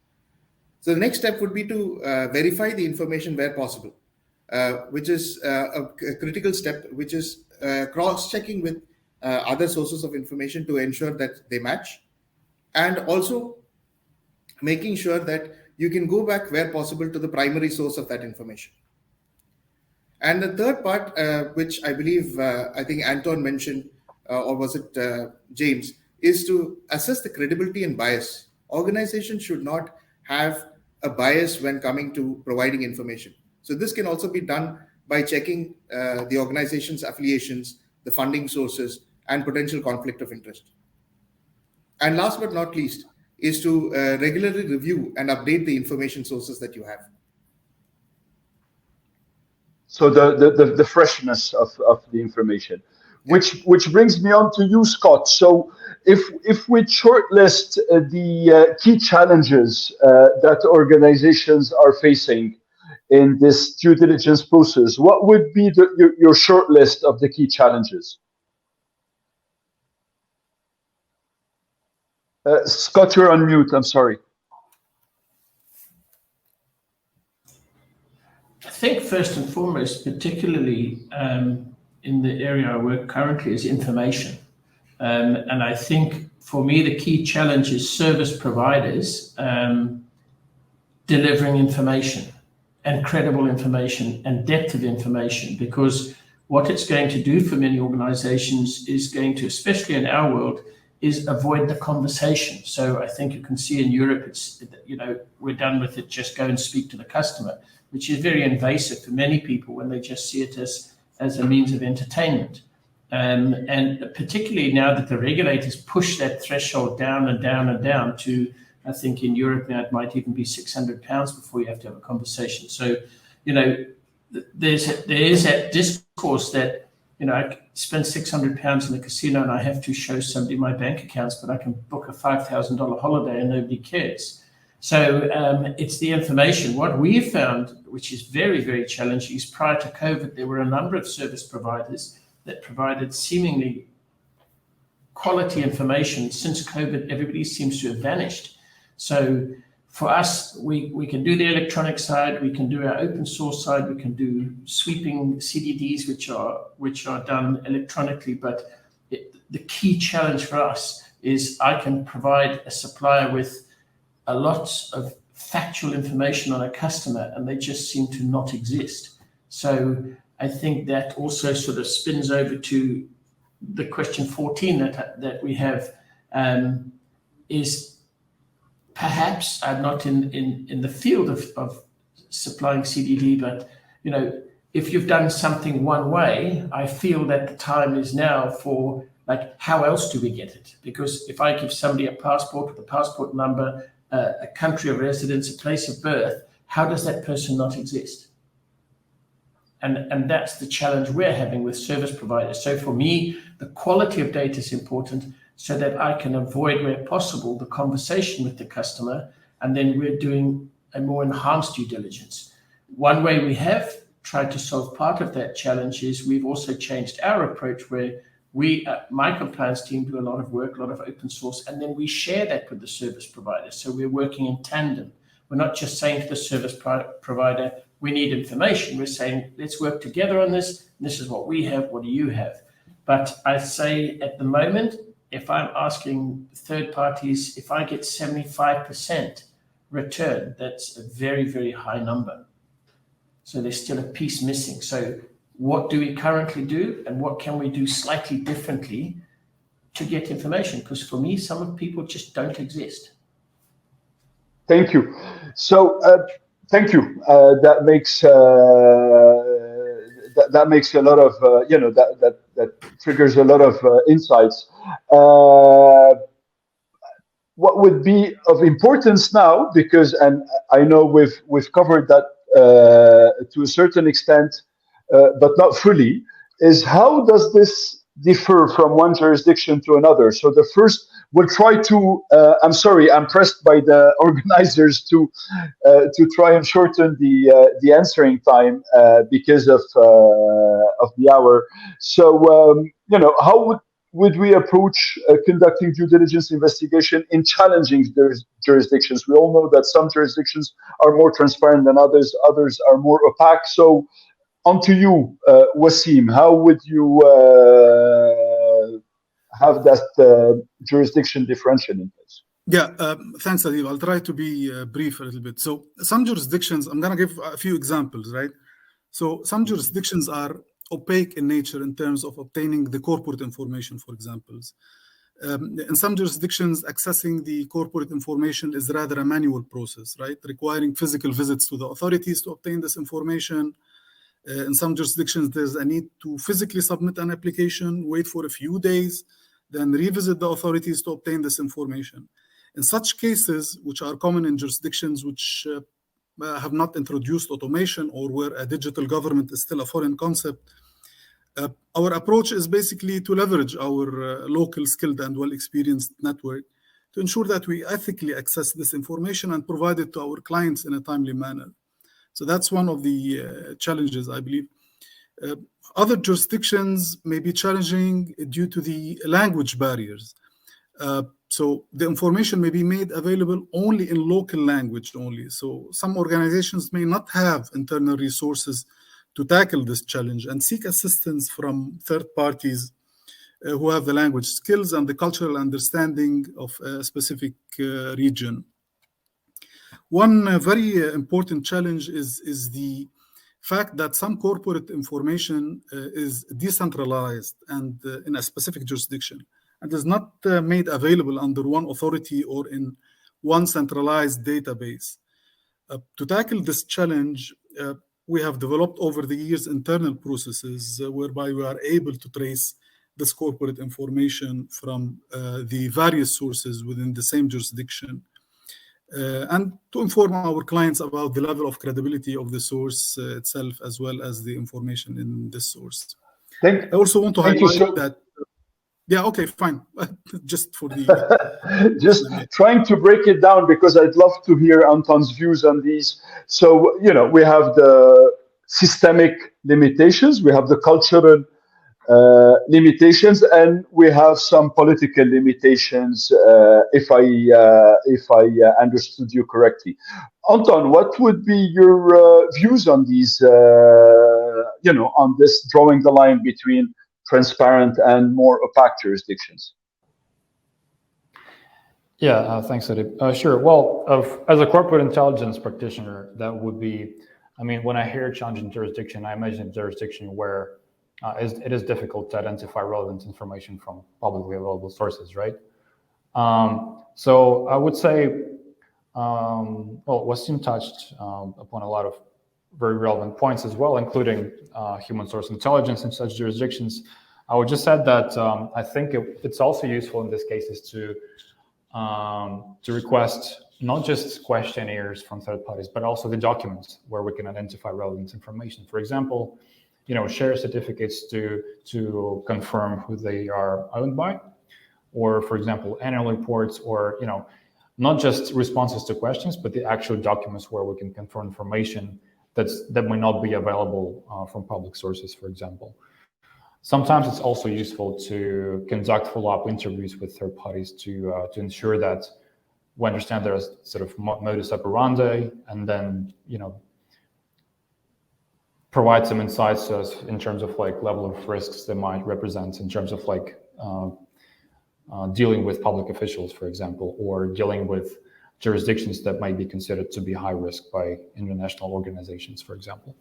So the next step would be to verify the information where possible, which is a critical step, which is cross-checking with other sources of information to ensure that they match, and also making sure that you can go back where possible to the primary source of that information. And the third part, which I believe, I think Anton mentioned, or was it James, is to assess the credibility and bias. Organizations should not have a bias when coming to providing information. So this can also be done by checking the organization's affiliations, the funding sources, and potential conflict of interest. And last but not least is to regularly review and update the information sources that you have. So the freshness of the information, which brings me on to you, Scott. So if we shortlist the key challenges that organizations are facing in this due diligence process, what would be your short list of the key challenges? Scott, you're on mute. I'm sorry. I think first and foremost, particularly in the area I work currently, is information. And I think for me, the key challenge is service providers delivering information and credible information and depth of information, because what it's going to do for many organizations is going to, especially in our world, is avoid the conversation. So I think you can see in Europe, it's, we're done with it, just go and speak to the customer, which is very invasive for many people when they just see it as a means of entertainment. And particularly now that the regulators push that threshold down and down and down to, I think in Europe now it might even be £600 before you have to have a conversation. So, there is that discourse that, I spend £600 in a casino and I have to show somebody my bank accounts, but I can book a $5,000 holiday and nobody cares. So it's the information. What we found, which is very, very challenging, is prior to COVID, there were a number of service providers that provided seemingly quality information. Since COVID, everybody seems to have vanished. So for us, we can do the electronic side, we can do our open source side, we can do sweeping CDDs, which are done electronically. But the key challenge for us is I can provide a supplier with a lot of factual information on a customer, and they just seem to not exist. So I think that also sort of spins over to the question 14 that we have, is perhaps I'm not in the field of supplying CDD, but if you've done something one way, I feel that the time is now for, like, how else do we get it? Because if I give somebody a passport with a passport number, a country of residence, a place of birth, how does that person not exist? And that's the challenge we're having with service providers. So for me, the quality of data is important so that I can avoid, where possible, the conversation with the customer, and then we're doing a more enhanced due diligence. One way we have tried to solve part of that challenge is we've also changed our approach, where my compliance team do a lot of work, a lot of open source, and then we share that with the service provider. So we're working in tandem. We're not just saying to the service provider, we need information. We're saying, let's work together on this. This is what we have. What do you have? But I say at the moment, if I'm asking third parties, if I get 75% return, that's a very, very high number. So there's still a piece missing. So what do we currently do, and what can we do slightly differently to get information? Because for me, some of people just don't exist. Thank you. So thank you. That makes that makes a lot of that triggers a lot of insights. What would be of importance now, because, and I know we've covered that to a certain extent, but not fully, is how does this differ from one jurisdiction to another? So the first, we'll try to, I'm sorry, I'm pressed by the organizers to try and shorten the answering time because of the hour. So, how would we approach conducting due diligence investigation in challenging jurisdictions? We all know that some jurisdictions are more transparent than others are more opaque. So on to you, Wasim. How would you have that jurisdiction differential in place? Yeah, thanks, Adib. I'll try to be brief a little bit. So some jurisdictions, I'm going to give a few examples, right? So some jurisdictions are opaque in nature in terms of obtaining the corporate information, for example. In some jurisdictions, accessing the corporate information is rather a manual process, right? Requiring physical visits to the authorities to obtain this information. In some jurisdictions, there's a need to physically submit an application, wait for a few days, then revisit the authorities to obtain this information. In such cases, which are common in jurisdictions which have not introduced automation or where a digital government is still a foreign concept, our approach is basically to leverage our local skilled and well-experienced network to ensure that we ethically access this information and provide it to our clients in a timely manner. So that's one of the challenges, I believe. Other jurisdictions may be challenging due to the language barriers. So the information may be made available only in local language only. So some organizations may not have internal resources to tackle this challenge and seek assistance from third parties who have the language skills and the cultural understanding of a specific region. One very important challenge is the fact that some corporate information is decentralized and in a specific jurisdiction and is not made available under one authority or in one centralized database. To tackle this challenge, we have developed over the years internal processes whereby we are able to trace this corporate information from the various sources within the same jurisdiction, and to inform our clients about the level of credibility of the source itself, as well as the information in this source. I also want to highlight that. Yeah, okay, fine. Just for the just trying to break it down, because I'd love to hear Anton's views on these. So, we have the systemic limitations, we have the cultural limitations, and we have some political limitations, if I understood you correctly. Anton, what would be your views on these, on this drawing the line between transparent and more opaque jurisdictions? Yeah, thanks, Adib. Sure. Well, as a corporate intelligence practitioner, that would be, when I hear challenging jurisdiction, I imagine a jurisdiction where it is difficult to identify relevant information from publicly available sources, right? So I would say, Wasim touched upon a lot of very relevant points as well, including human source intelligence in such jurisdictions. I would just add that I think it's also useful in this cases to request not just questionnaires from third parties, but also the documents where we can identify relevant information. For example, share certificates to confirm who they are owned by, or for example, annual reports, or not just responses to questions, but the actual documents where we can confirm information that may not be available from public sources, for example. Sometimes it's also useful to conduct follow-up interviews with third parties to ensure that we understand their sort of modus operandi, and then provide some insights to us in terms of level of risks they might represent in terms of dealing with public officials, for example, or dealing with jurisdictions that might be considered to be high risk by international organizations, for example.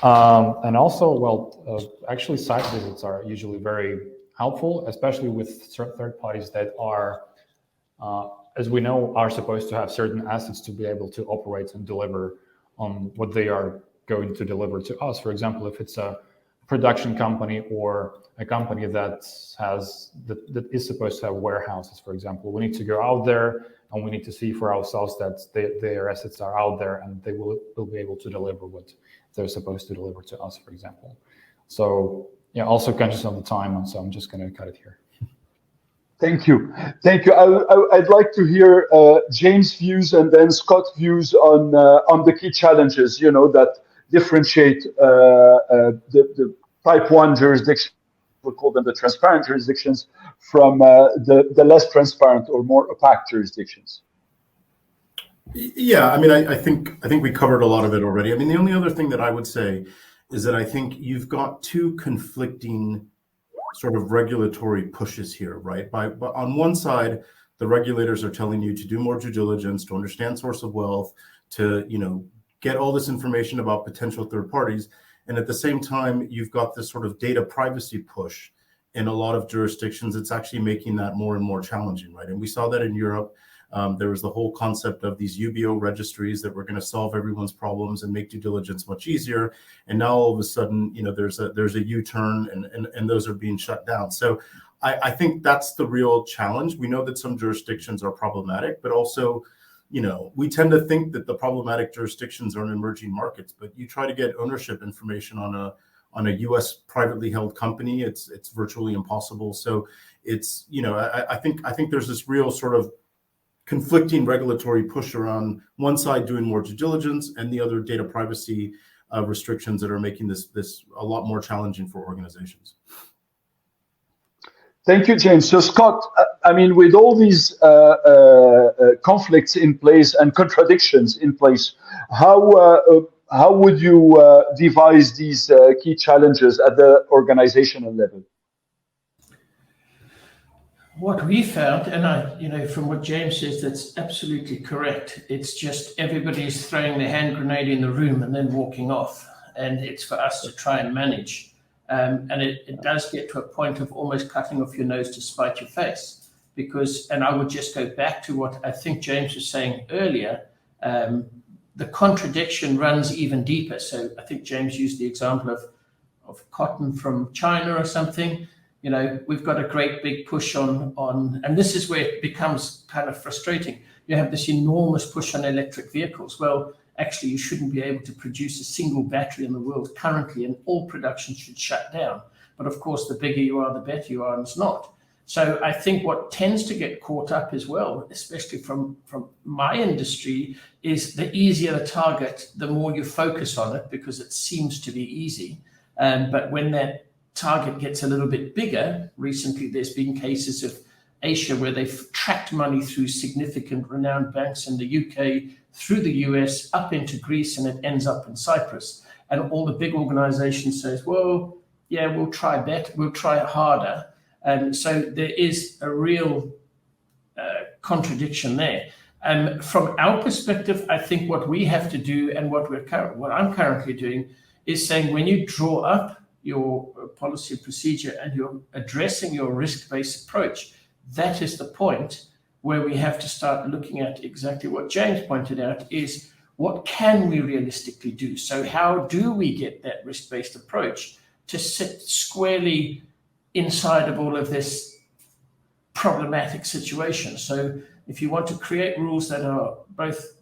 And also, actually site visits are usually very helpful, especially with third parties that are, as we know, are supposed to have certain assets to be able to operate and deliver on what they are going to deliver to us. For example, if it's a production company or a company that is supposed to have warehouses, for example, we need to go out there and we need to see for ourselves that their assets are out there and they will be able to deliver what they're supposed to deliver to us, for example. So also conscious of the time, and so I'm just going to cut it here. Thank you. I'd like to hear James' views and then Scott's views on the key challenges, that differentiate the type 1 jurisdiction, we'll call them the transparent jurisdictions, from the less transparent or more opaque jurisdictions. Yeah, I think we covered a lot of it already. The only other thing that I would say is that I think you've got two conflicting sort of regulatory pushes here, right? But on one side, the regulators are telling you to do more due diligence, to understand source of wealth, to get all this information about potential third parties. And at the same time, you've got this sort of data privacy push in a lot of jurisdictions. It's actually making that more and more challenging, right? And we saw that in Europe. There was the whole concept of these UBO registries that were going to solve everyone's problems and make due diligence much easier. And now all of a sudden, there's a U-turn and those are being shut down. So I think that's the real challenge. We know that some jurisdictions are problematic, but also, we tend to think that the problematic jurisdictions are in emerging markets, but you try to get ownership information on a U.S. privately held company, it's virtually impossible. So it's, I think there's this real sort of conflicting regulatory push around one side doing more due diligence and the other data privacy restrictions that are making this a lot more challenging for organizations. Thank you, James. So, Scott, with all these conflicts in place and contradictions in place, how would you devise these key challenges at the organizational level? What we found, and from what James says, that's absolutely correct. It's just everybody's throwing their hand grenade in the room and then walking off, and it's for us to try and manage. And it does get to a point of almost cutting off your nose to spite your face, and I would just go back to what I think James was saying earlier. The contradiction runs even deeper. So I think James used the example of cotton from China or something. we've got a great big push on, and this is where it becomes kind of frustrating. You have this enormous push on electric vehicles. Well, actually, you shouldn't be able to produce a single battery in the world currently, and all production should shut down. But of course, the bigger you are, the better you are, and it's not. So I think what tends to get caught up as well, especially from my industry, is the easier the target, the more you focus on it because it seems to be easy. But when that target gets a little bit bigger, recently there's been cases of Asia where they've tracked money through significant renowned banks in the UK, through the US, up into Greece, and it ends up in Cyprus. And all the big organizations says, well, yeah, we'll try better, we'll try harder. And so there is a real contradiction there. From our perspective, I think what we have to do and what I'm currently doing is saying when you draw up your policy procedure and you're addressing your risk-based approach, that is the point where we have to start looking at exactly what James pointed out is what can we realistically do? So how do we get that risk-based approach to sit squarely inside of all of this problematic situation? So if you want to create rules that are both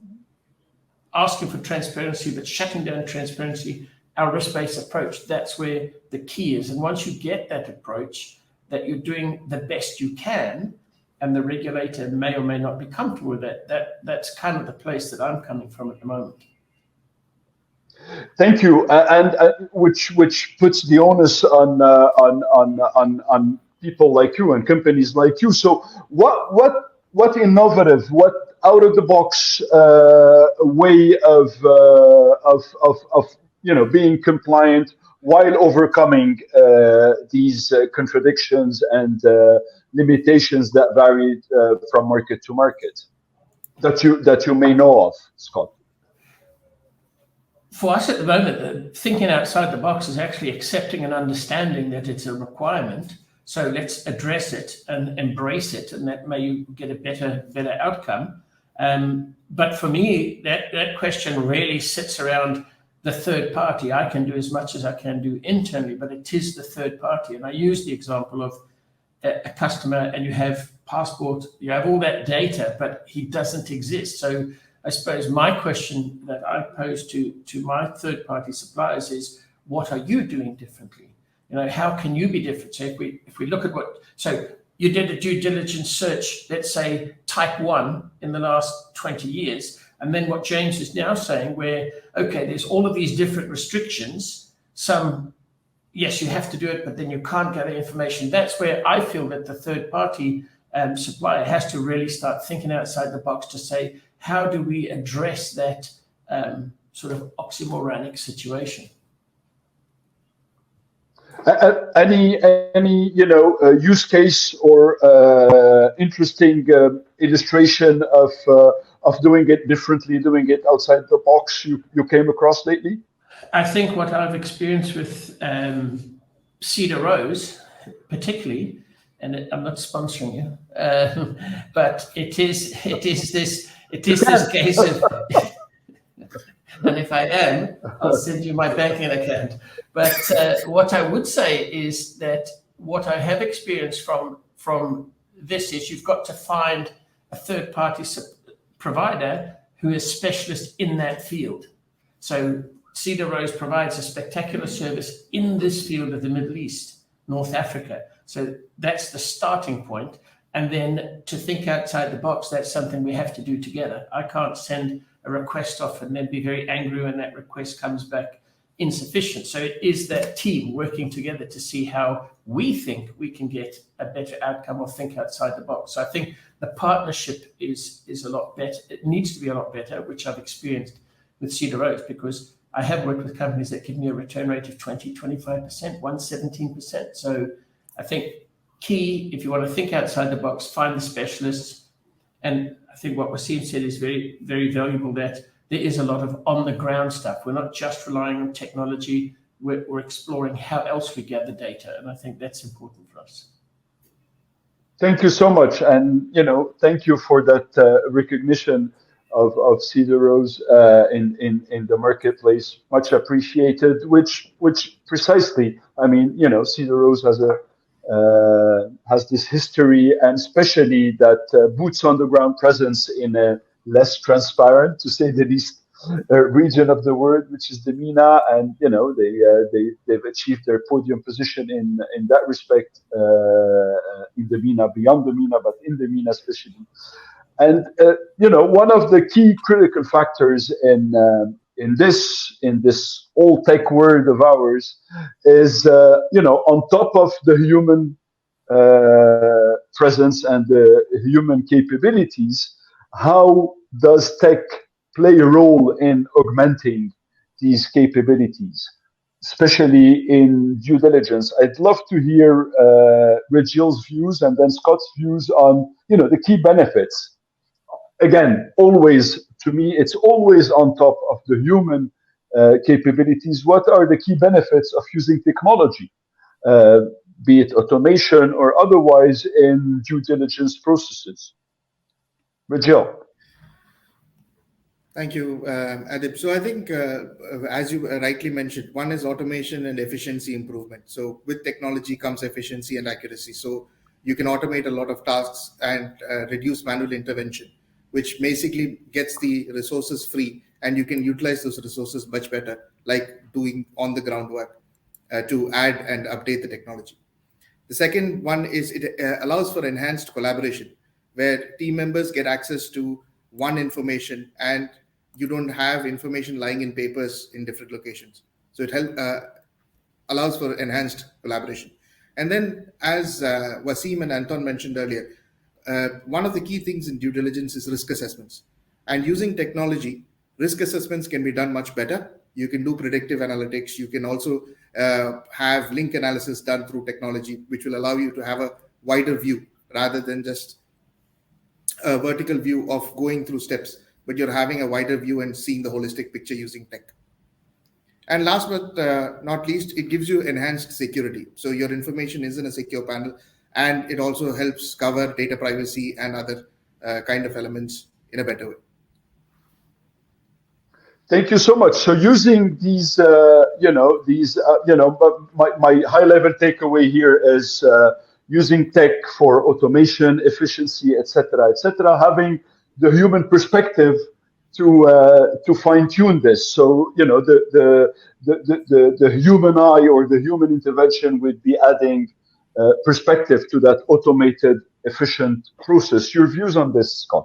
asking for transparency but shutting down transparency, our risk-based approach, that's where the key is. And once you get that approach, that you're doing the best you can, and the regulator may or may not be comfortable with that's kind of the place that I'm coming from at the moment. Thank you, and which puts the onus on people like you and companies like you. So what innovative, what out of the box way of being compliant while overcoming these contradictions and limitations that vary from market to market that you may know of, Scott? For us at the moment, thinking outside the box is actually accepting and understanding that it's a requirement. So let's address it and embrace it, and that may get a better outcome. But for me, that question really sits around the third party. I can do as much as I can do internally, but it is the third party. And I use the example of a customer, and you have passport, you have all that data, but he doesn't exist. So I suppose my question that I pose to my third-party suppliers is, what are you doing differently? How can you be different? So if we look at so you did a due diligence search, let's say type 1 in the last 20 years, and then what James is now saying where, okay, there's all of these different restrictions, some, yes, you have to do it, but then you can't gather information. That's where I feel that the third-party supplier has to really start thinking outside the box to say, how do we address that sort of oxymoronic situation? Any use case or interesting illustration of doing it differently, doing it outside the box you came across lately? I think what I've experienced with Cedar Rose, particularly, and I'm not sponsoring you, but it is this case of, and if I am, I'll send you my banking account. But what I would say is that what I have experienced from this is you've got to find a third-party provider who is specialist in that field. So Cedar Rose provides a spectacular service in this field of the Middle East, North Africa. So that's the starting point. And then to think outside the box, that's something we have to do together. I can't send a request off and then be very angry when that request comes back insufficient. So it is that team working together to see how we think we can get a better outcome or think outside the box. So I think the partnership is a lot better. It needs to be a lot better, which I've experienced with Cedar Rose, because I have worked with companies that give me a return rate of 20, 25%, 17%. So I think key, if you want to think outside the box, find the specialists. And I think what Wasim said is very, very valuable, that there is a lot of on-the-ground stuff. We're not just relying on technology. We're exploring how else we gather data. And I think that's important for us. Thank you so much. And, thank you for that recognition of Cedar Rose in the marketplace. Much appreciated, which precisely, Cedar Rose has has this history, and especially that boots on the ground presence in a less transparent, to say the least, region of the world, which is the MENA, and they've achieved their podium position in that respect in the MENA, beyond the MENA, but in the MENA especially. And one of the key critical factors in this all tech world of ours is on top of the human presence and the human capabilities, how does tech play a role in augmenting these capabilities, especially in due diligence? I'd love to hear Regil's views and then Scott's views on the key benefits. Again, always, to me, it's always on top of the human capabilities. What are the key benefits of using technology, be it automation or otherwise, in due diligence processes? Regil. Thank you, Adib. So I think, as you rightly mentioned, one is automation and efficiency improvement. So with technology comes efficiency and accuracy. So you can automate a lot of tasks and reduce manual intervention, which basically gets the resources free, and you can utilize those resources much better, like doing on the ground work to add and update the technology. The second one is it allows for enhanced collaboration, where team members get access to one information and you don't have information lying in papers in different locations. So it allows for enhanced collaboration. And then, as Wasim and Anton mentioned earlier, one of the key things in due diligence is risk assessments. And using technology, risk assessments can be done much better. You can do predictive analytics. You can also have link analysis done through technology, which will allow you to have a wider view rather than just a vertical view of going through steps, but you're having a wider view and seeing the holistic picture using tech. And last but not least, it gives you enhanced security. So your information is in a secure panel, and it also helps cover data privacy and other kind of elements in a better way. Thank you so much. So using these, my high-level takeaway here is using tech for automation, efficiency, etc., having the human perspective to fine-tune this. So the human eye or the human intervention would be adding perspective to that automated, efficient process. Your views on this, Scott?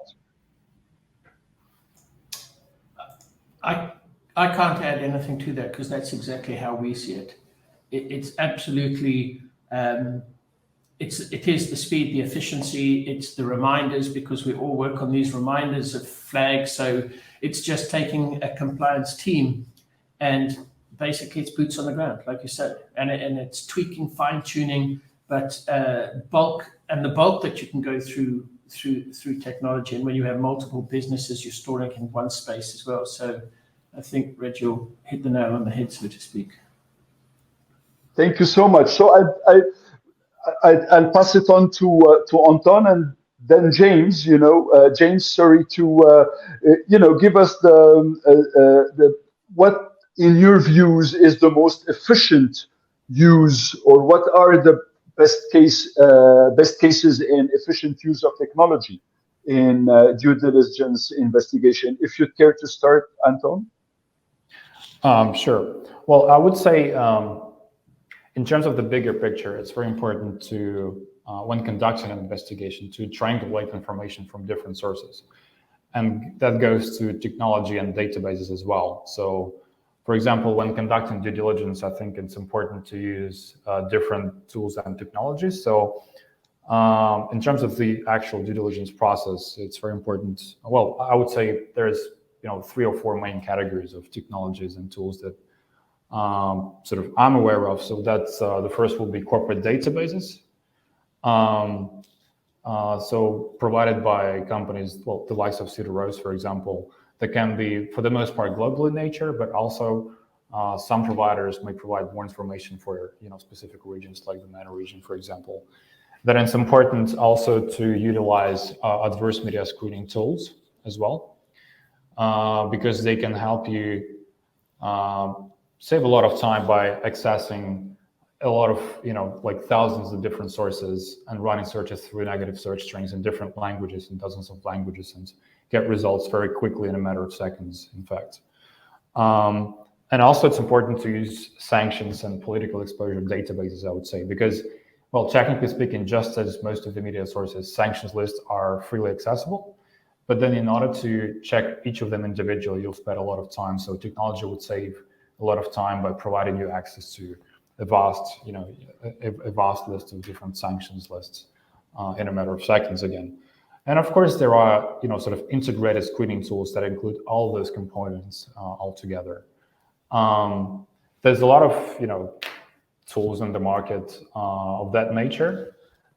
I can't add anything to that, because that's exactly how we see it. It's absolutely, it is the speed, the efficiency, it's the reminders, because we all work on these reminders of flags. So it's just taking a compliance team and basically it's boots on the ground, like you said, and it's tweaking, fine tuning, but the bulk that you can go through technology. And when you have multiple businesses, you're storing in one space as well. So I think Regil hit the nail on the head, so to speak. Thank you so much. So I'll pass it on to Anton and then James. James, sorry, to give us the what in your views is the most efficient use, or what are the best cases in efficient use of technology in due diligence investigation. If you'd care to start, Anton. Sure. Well, I would say in terms of the bigger picture, it's very important to, when conducting an investigation, to triangulate information from different sources. And that goes to technology and databases as well. So, for example, when conducting due diligence, I think it's important to use different tools and technologies. So in terms of the actual due diligence process, it's very important. Well, I would say there's 3 or 4 main categories of technologies and tools that I'm aware of. So that's the first will be corporate databases. So provided by companies, well, the likes of Cedar Rose, for example, that can be, for the most part, global in nature, but also some providers may provide more information for specific regions, like the MENA region, for example. Then it's important also to utilize adverse media screening tools as well, because they can help you save a lot of time by accessing a lot of, like thousands of different sources and running searches through negative search strings in different languages and dozens of languages and get results very quickly in a matter of seconds, in fact. And also it's important to use sanctions and political exposure databases, I would say, because, well, technically speaking, just as most of the media sources, sanctions lists are freely accessible. But then in order to check each of them individually, you'll spend a lot of time. So technology would save a lot of time by providing you access to a vast, a vast list of different sanctions lists in a matter of seconds again. And of course, there are, sort of integrated screening tools that include all those components altogether. There's a lot of, tools in the market of that nature,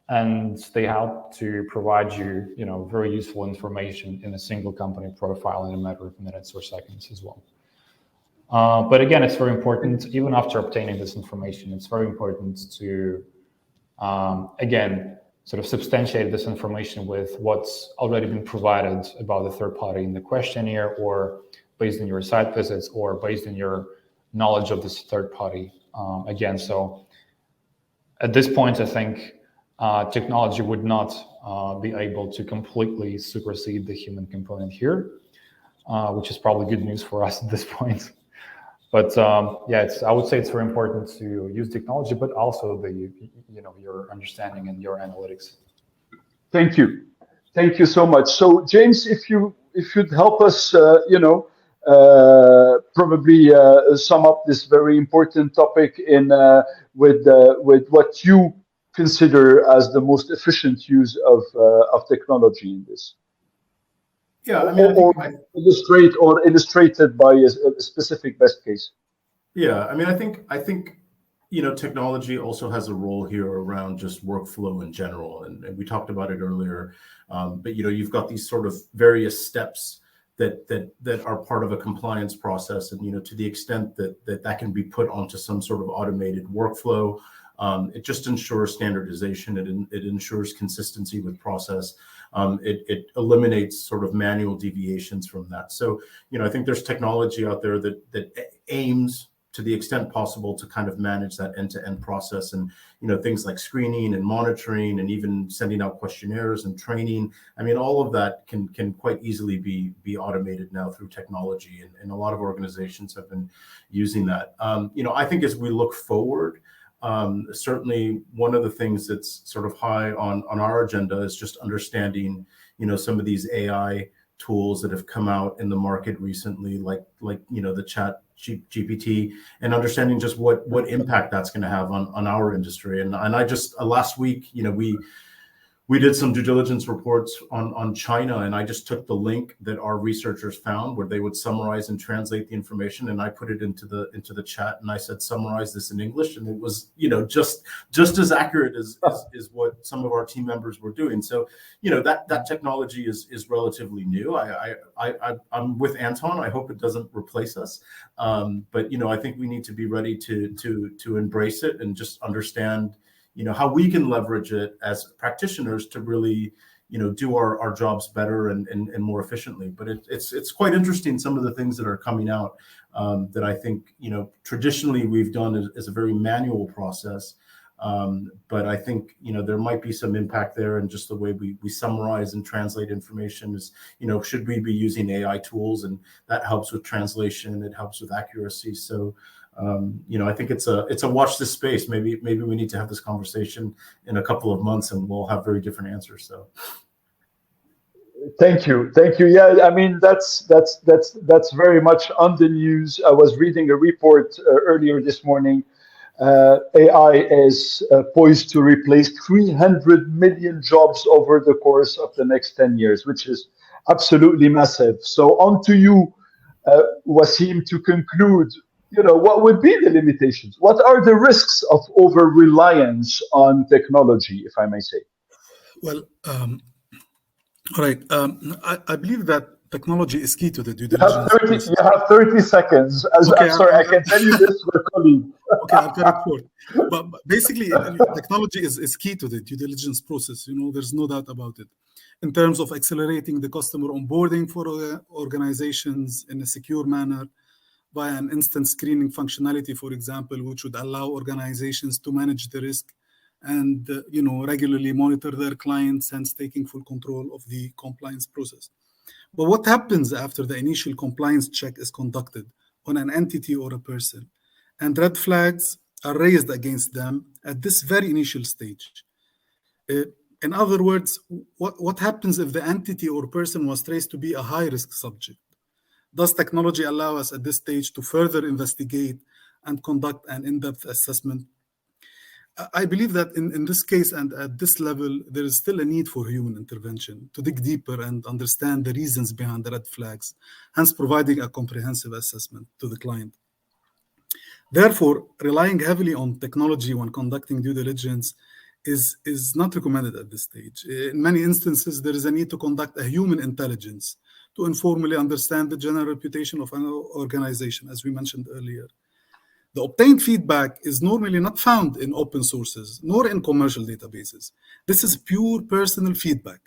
and they help to provide you, very useful information in a single company profile in a matter of minutes or seconds as well. But again, it's very important, even after obtaining this information, it's very important to, again, sort of substantiate this information with what's already been provided about the third party in the questionnaire, or based on your site visits, or based on your knowledge of this third party. Again, so at this point, I think technology would not be able to completely supersede the human component here, which is probably good news for us at this point. But yeah, I would say it's very important to use technology, but also your understanding and your analytics. Thank you so much. So James, if you'd help us, probably sum up this very important topic in with what you consider as the most efficient use of technology in this. Yeah, I mean, illustrated by a specific best case. Yeah, I mean, I think technology also has a role here around just workflow in general, and we talked about it earlier. But you've got these sort of various steps that are part of a compliance process, and to the extent that can be put onto some sort of automated workflow, it just ensures standardization. It ensures consistency with process. It eliminates sort of manual deviations from that. So, I think there's technology out there that aims, to the extent possible, to kind of manage that end-to-end process, and things like screening and monitoring, and even sending out questionnaires and training. I mean, all of that can quite easily be automated now through technology, and a lot of organizations have been using that. I think as we look forward, certainly one of the things that's sort of high on our agenda is just understanding, some of these AI tools that have come out in the market recently, like the chat GPT, and understanding just what impact that's going to have on our industry. And I just last week, we did some due diligence reports on China, and I just took the link that our researchers found where they would summarize and translate the information, and I put it into the chat, and I said, summarize this in English, and it was just as accurate as what some of our team members were doing. So that technology is relatively new. I'm with Anton. I hope it doesn't replace us, but I think we need to be ready to embrace it and just understand how we can leverage it as practitioners to really, do our jobs better and more efficiently. But it's quite interesting, some of the things that are coming out that I think, traditionally we've done as a very manual process. But I think, there might be some impact there, and just the way we summarize and translate information is, should we be using AI tools, and that helps with translation, it helps with accuracy. So, I think it's a watch this space. Maybe we need to have this conversation in a couple of months, and we'll have very different answers. So, thank you. Yeah, I mean that's very much on the news. I was reading a report earlier this morning. AI is poised to replace 300 million jobs over the course of the next 10 years, which is absolutely massive. So on to you, Wasim, to conclude. What would be the limitations? What are the risks of over-reliance on technology, if I may say? Well, all right. I believe that technology is key to the due diligence. You have 30 seconds. Okay, I'm sorry, I can tell you this for a colleague. Okay, I'll cut it short. But basically, technology is key to the due diligence process. There's no doubt about it. In terms of accelerating the customer onboarding for organizations in a secure manner, via an instant screening functionality, for example, which would allow organizations to manage the risk and regularly monitor their clients, hence taking full control of the compliance process. But what happens after the initial compliance check is conducted on an entity or a person, and red flags are raised against them at this very initial stage? In other words, what happens if the entity or person was traced to be a high-risk subject? Does technology allow us at this stage to further investigate and conduct an in-depth assessment? I believe that in this case and at this level, there is still a need for human intervention to dig deeper and understand the reasons behind the red flags, hence providing a comprehensive assessment to the client. Therefore, relying heavily on technology when conducting due diligence is not recommended at this stage. In many instances, there is a need to conduct a human intelligence to informally understand the general reputation of an organization, as we mentioned earlier. The obtained feedback is normally not found in open sources, nor in commercial databases. This is pure personal feedback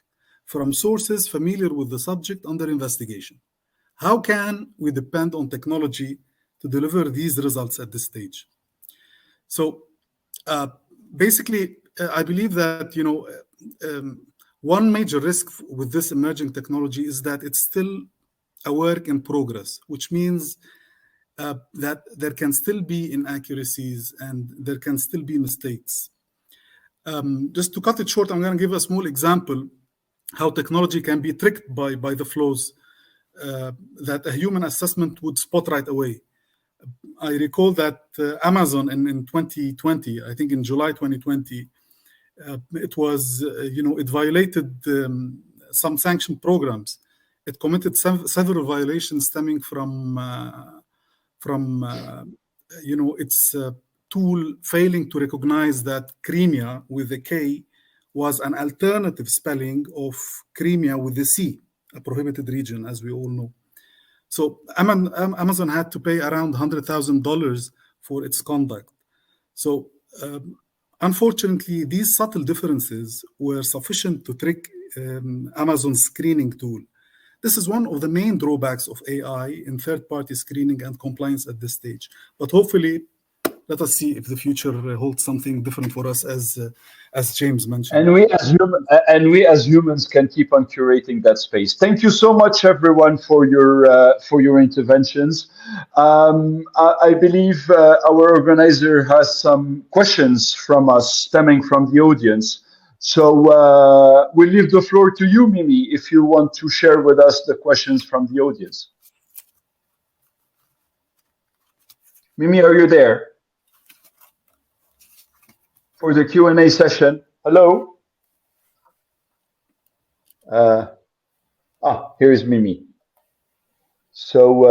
from sources familiar with the subject under investigation. How can we depend on technology to deliver these results at this stage? So basically, I believe that one major risk with this emerging technology is that it's still a work in progress, which means that there can still be inaccuracies and there can still be mistakes. Just to cut it short, I'm going to give a small example how technology can be tricked by the flaws that a human assessment would spot right away. I recall that Amazon in 2020, I think in July 2020, it was, it violated some sanctioned programs. It committed several violations stemming from its tool failing to recognize that Crimea with a K was an alternative spelling of Crimea with a C, a prohibited region, as we all know. So Amazon had to pay around $100,000 for its conduct. So unfortunately, these subtle differences were sufficient to trick Amazon's screening tool. This is one of the main drawbacks of AI in third-party screening and compliance at this stage. But hopefully, let us see if the future holds something different for us, as James mentioned. And we as humans can keep on curating that space. Thank you so much, everyone, for your interventions. I believe our organizer has some questions from us stemming from the audience. So we'll leave the floor to you, Mimi, if you want to share with us the questions from the audience. Mimi, are you there? For the Q&A session. Hello? Here is Mimi. So,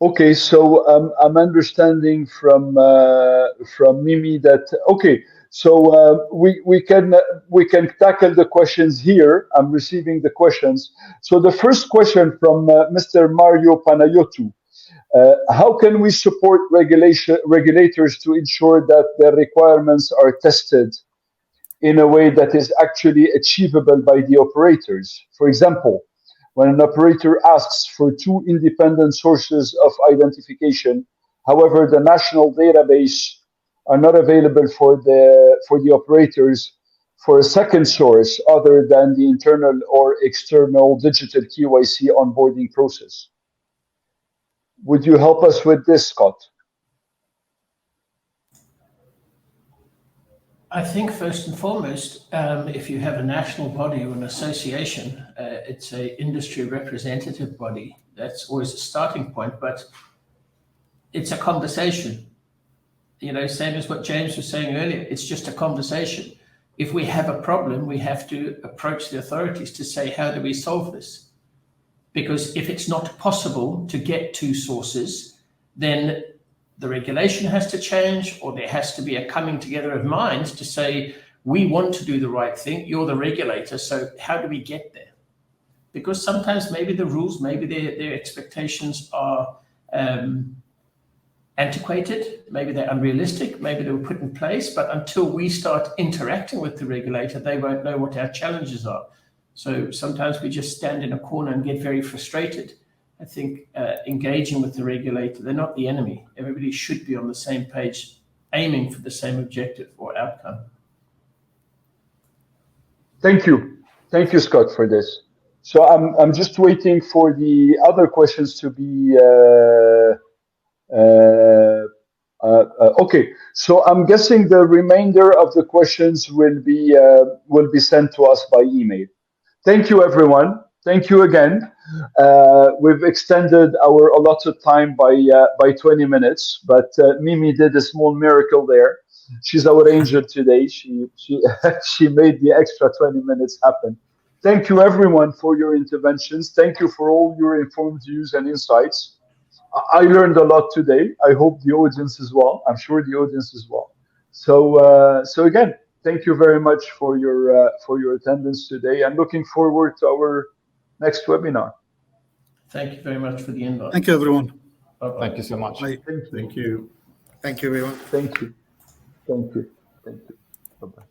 okay, so I'm understanding from Mimi that so we can tackle the questions here. I'm receiving the questions. So the first question from Mr. Mario Panayotou: how can we support regulators to ensure that their requirements are tested in a way that is actually achievable by the operators? For example, when an operator asks for 2 independent sources of identification, however, the national database are not available for the operators for a second source other than the internal or external digital KYC onboarding process. Would you help us with this, Scott? I think first and foremost, if you have a national body or an association, it's an industry representative body. That's always a starting point, but it's a conversation. Same as what James was saying earlier, it's just a conversation. If we have a problem, we have to approach the authorities to say, how do we solve this? Because if it's not possible to get 2 sources, then the regulation has to change, or there has to be a coming together of minds to say, we want to do the right thing, you're the regulator, so how do we get there? Because sometimes maybe the rules, maybe their expectations are antiquated, maybe they're unrealistic, maybe they were put in place, but until we start interacting with the regulator, they won't know what our challenges are. So sometimes we just stand in a corner and get very frustrated. I think engaging with the regulator, they're not the enemy. Everybody should be on the same page, aiming for the same objective or outcome. Thank you, Scott, for this. So I'm just waiting for the other questions to be okay. So I'm guessing the remainder of the questions will be sent to us by email. Thank you, everyone. Thank you again. We've extended our allotted time by 20 minutes, but Mimi did a small miracle there. She's our angel today. She she made the extra 20 minutes happen. Thank you, everyone, for your interventions. Thank you for all your informed views and insights. I learned a lot today. I hope the audience as well. I'm sure the audience as well. So again, thank you very much for your attendance today, and looking forward to our next webinar. Thank you very much for the invite. Thank you, everyone. Bye-bye. Thank you so much. Bye. Thank you. Thank you, everyone. Thank you. Thank you. Thank you. Bye-bye.